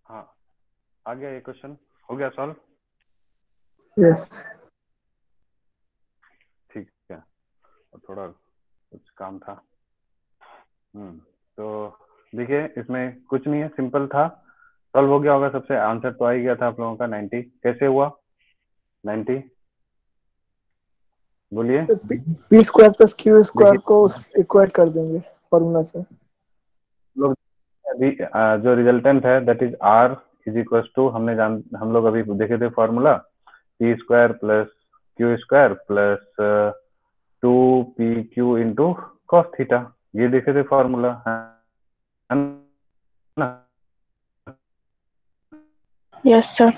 हाँ, आ गया ये क्वेश्चन, हो गया सॉल्व? यस। ठीक है, और थोड़ा कुछ काम था। तो देखिए इसमें कुछ नहीं है, सिंपल था, सॉल्व हो गया होगा सबसे। आंसर तो आ ही गया था आप लोगों का 90। कैसे हुआ 90? बोलिए। P square plus Q square देखिए को इक्वेट कर देंगे फॉर्मूला से। लोग अभी जो रिजल्टेंट है that is R is equal to, हम लोग अभी देखे थे formula, P square plus Q square plus 2pq into cos theta, ये देखे थे फॉर्मूला, है ना। Yes, sir.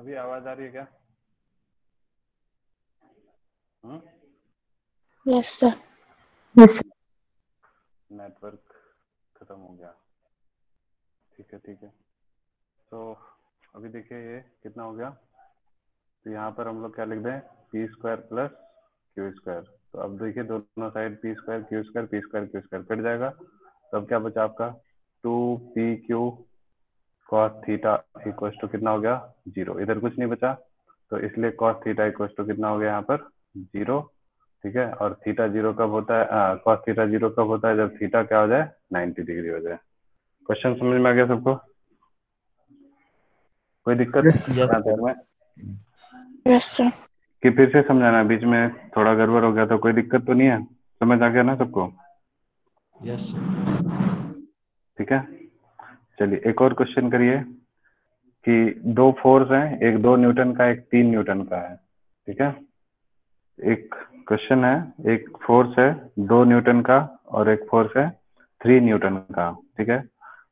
अभी आवाज आ रही है क्या? Yes, sir. नेटवर्क खत्म हो गया। ठीक है ठीक है। तो अभी देखिए ये कितना हो गया। तो यहाँ पर हम लोग क्या लिख दें, P square plus Q square. तो अब देखिए दोनों side P square Q square P square Q square cut जाएगा। तो अब क्या बचा आपका, 2pq cos theta equal to कितना हो गया, 0। इधर कुछ नहीं बचा, तो इसलिए cos थीटा इक्वल टू कितना हो गया यहाँ पर, 0। ठीक है। और थीटा 0 कब होता है, cos थीटा 0 कब होता है, जब थीटा क्या हो जाए, 90 डिग्री हो जाए। क्वेश्चन समझ में आ गया सबको? कोई दिक्कत Yes. यहाँ तक में? Yes, sir. कि फिर से समझाना, बीच में थोड़ा गड़बड़ हो गया तो कोई दिक्कत तो नहीं है? समझ आ गया ना सबको? Yes sir. ठीक है। चलिए एक और क्वेश्चन करिए कि दो फोर्स हैं, एक 2 न्यूटन का एक 3 न्यूटन का है। ठीक है। एक क्वेश्चन है, एक फोर्स है 2 न्यूटन का और एक फोर्स है 3 न्यूटन का। ठीक है।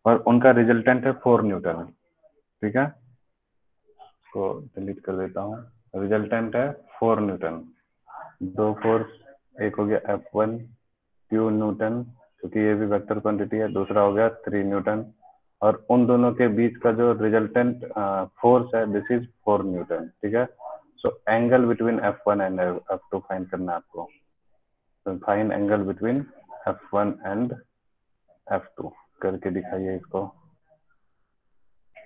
और उनका रिजल्टेंट है 4 न्यूटन। ठीक है। इसको डिलीट कर देता हूँ। रिजल्टेंट है 4 न्यूटन। दो फोर्स, एक हो गया F1 2 न्यूटन, क्योंकि ये भी वेक्टर क्वांटिटी है। दूसरा हो गया 3 न्यूटन, और उन दोनों के बीच का जो रिजल्टेंट फोर्स है, दिस इज 4 न्यूटन। ठीक है। So angle between F1 and F2 find करना है आपको। तो find angle between F1 and F2 करके दिखाइए इसको।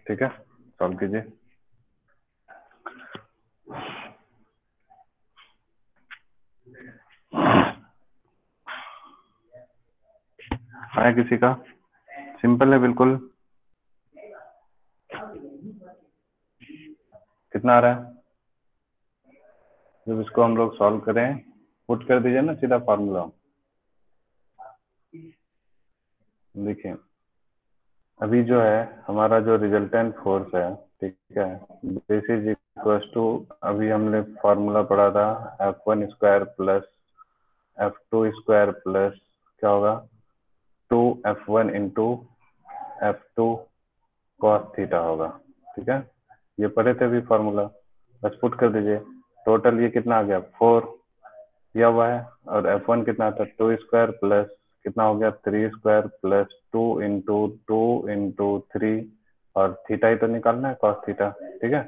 ठीक है, सॉल्व कीजिए। आया किसी का? सिंपल है बिल्कुल। कितना आ रहा है? जब इसको हम लोग सॉल्व करें, पुट कर दीजिए ना सीधा फार्मूला। देखिए अभी जो है हमारा जो रिजल्टेंट फोर्स है, ठीक है, दिस इज इक्वल टू, अभी हमने फार्मूला पढ़ा था, F1 square plus F2 square plus क्या होगा, 2F1 into F2 cos theta होगा। ठीक है, ये पढ़े थे अभी फार्मूला, बस पुट कर दीजिए। टोटल ये कितना आ गया, 4 दिया हुआ है, और F1 कितना था, 2 स्क्वायर प्लस कितना हो गया, 3 स्क्वायर प्लस 2 इंटू 3, और थीटा ही तो निकालना है, cos थीटा। ठीक है।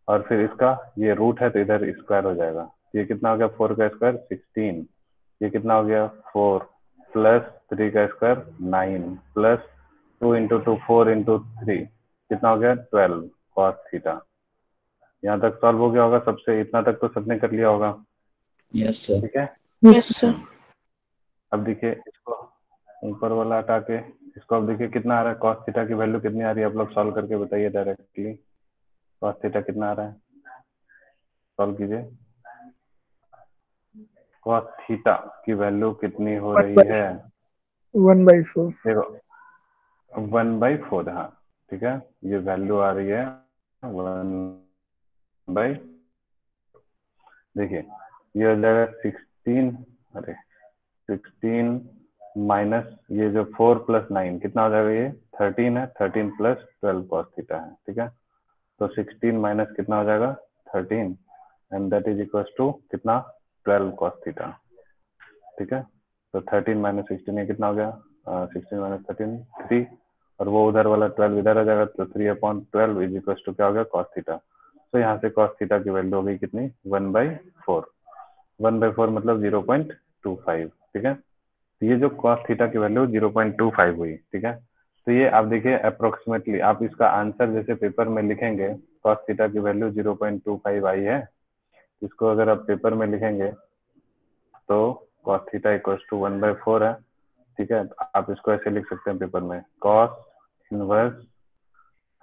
और फिर इसका ये रूट है तो इधर स्क्वायर हो जाएगा। ये कितना हो गया, 4 का स्क्वायर 16, ये कितना हो गया 4 प्लस 3 का स्क्वायर 9 प्लस 2 इंटू 2 4 इंटू 3 कितना हो गया 12 cos थीटा। यहाँ तक सॉल्व हो गया होगा सबसे, इतना तक तो सबने कर लिया होगा। Yes sir. ठीक है। Yes, sir. अब देखिए इसको ऊपर वाला हटा के इसको, अब देखिए कितना आ रहा है, cos थीटा की वैल्यू कितनी आ रही है, आप लोग सॉल्व करके बताइए डायरेक्टली। cos थीटा कितना आ रहा है, सॉल्व कीजिए। cos थीटा की वैल्यू कितनी हो रही है, 1/4. देखो 1/4। हाँ ठीक है, ये वैल्यू आ रही है 1/, देखिए ये हो जाएगा 16, अरे 16 माइनस ये जो 4 प्लस 9 कितना हो जाएगा, ये 13 है, 13 प्लस 12 cos थीटा है। ठीक है, तो 16 माइनस कितना हो जाएगा 13, and that is equal to कितना, 12 cos थीटा। ठीक है, तो 13 माइनस 16 ये कितना हो गया, 16 माइनस 13 3, और वो उधर वाला 12 इधर आ जाएगा, तो 3/12 इज इक्वल टू क्या हो गया, cos थीटा। तो यहाँ से cos थीटा की वैल्यू हो गई कितनी, 1/4। 1/4 मतलब 0.25। ठीक है, तो ये जो cos थीटा की वैल्यू 0.25 हुई। ठीक है, तो ये आप देखिए अप्रोक्सीमेटली आप इसका आंसर जैसे पेपर में लिखेंगे, cos थीटा की वैल्यू 0.25 आई है, इसको अगर आप पेपर में लिखेंगे तो cos थीटा इक्वल टू 1/4 है। ठीक है, तो आप इसको ऐसे लिख सकते हैं पेपर में, cos इनवर्स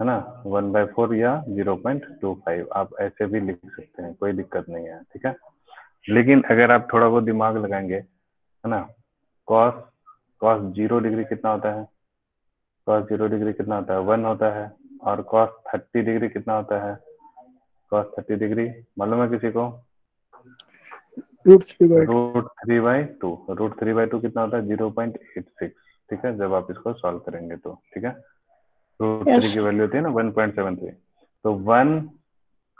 है ना 1/4 या 0.25, आप ऐसे भी लिख सकते हैं, कोई दिक्कत नहीं है। ठीक है, लेकिन अगर आप थोड़ा बहुत दिमाग लगाएंगे, है ना, cos cos 0 डिग्री कितना होता है, cos 0 डिग्री कितना होता है, 1 होता है, और cos 30 डिग्री कितना होता है, cos 30 डिग्री मालूम है किसी को, √3/2. √3/2। √3/2 कितना होता है, 0.86। ठीक है, जब आप इसको सॉल्व करेंगे तो। ठीक है, √3 Yes. की वैल्यू होती है ना 1.73, तो 1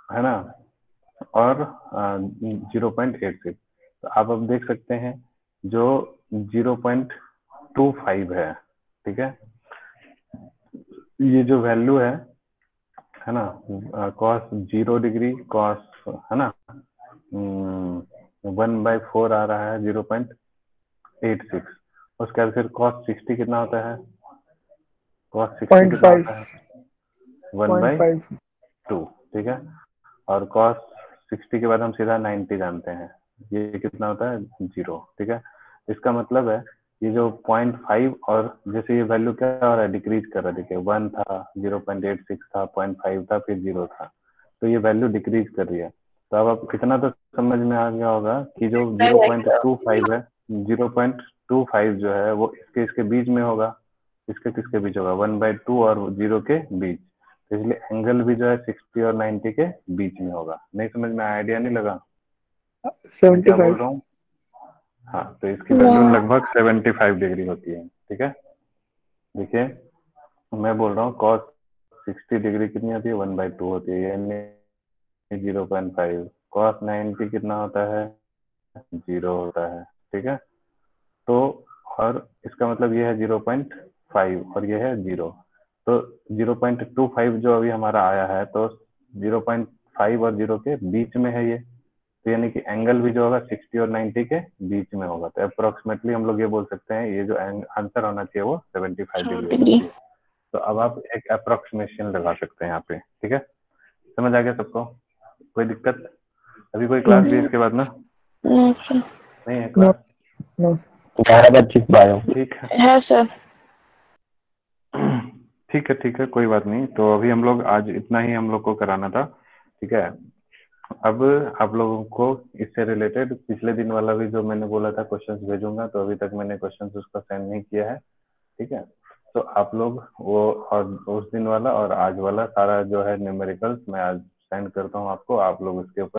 है ना, और 0.86। तो आप अब देख सकते हैं जो 0.25 है, ठीक है, ये जो वैल्यू है ना, कॉस 0 डिग्री कॉस, है ना, 1/4 आ रहा है 0.86। उसके बाद फिर कॉस 60 कितना होता है, कॉस 60 कितना 0.5 होता है 1/2, 0.5 ठीक है। और कॉस 60 के बाद हम सीधा 90 जानते हैं, ये कितना होता है 0, ठीक है। इसका मतलब है ये जो 0.5 और जैसे ये वैल्यू क्या हो रहा है, डिक्रीज कर रहा है, देखिए 1 था, 0.86 था, 0.5 था, फिर 0 था, तो ये वैल्यू डिक्रीज कर रही है। तो अब आप इतना तो समझ में आ गया होगा कि जो 0.25 है, 0.25 जो है वो इसके इसके बीच में होगा, इसके किसके बीच होगा, 1/2 और 0 के बीच, तो इसलिए एंगल भी जो है 60 और 90 के बीच में होगा। नहीं समझ में आइडिया नहीं लगा मैं क्या बोल 75 रहा हूँ? हाँ, तो इसकी वैल्यू लगभग 75 डिग्री होती है, ठीक है। देखिए मैं बोल रहा हूँ कॉस 60 डिग्री कितनी होती है, 1/2 होती है, यानी 0.5। कॉस 90 कितना होता है, 0 होता है, ठीक है। तो और इसका मतलब ये है 0.5 और ये है 0, तो 0.25 जो अभी हमारा आया है, तो 0.5 और 0 के बीच में है ये, तो यानी कि एंगल भी जो होगा 60 और 90 के बीच में होगा। तो अप्रोक्सीमेटली हम लोग ये बोल सकते हैं ये जो आंसर होना चाहिए वो 75 डिग्री होना डिग्री। चाहिए। तो अब आप एक अप्रोक्सीमेशन लगा सकते हैं यहाँ पे, ठीक है। समझ आ गया सबको, कोई दिक्कत? अभी कोई क्लास भी है इसके बाद ना? No sir. नहीं है नो क्लास? No 11-25 bio. ठीक है, है सर। ठीक है, ठीक है, कोई बात नहीं। तो अभी हम लोग आज इतना ही हम लोग को कराना था, ठीक है। अब आप लोगों को इससे रिलेटेड पिछले दिन वाला भी जो मैंने बोला था क्वेश्चंस भेजूंगा, तो अभी तक मैंने क्वेश्चंस उसका सेंड नहीं किया है, ठीक है। तो आप लोग वो और उस दिन वाला और आज वाला सारा जो है न्यूमेरिकल्स मैं आज सेंड करता हूँ आपको, आप लोग उसके ऊपर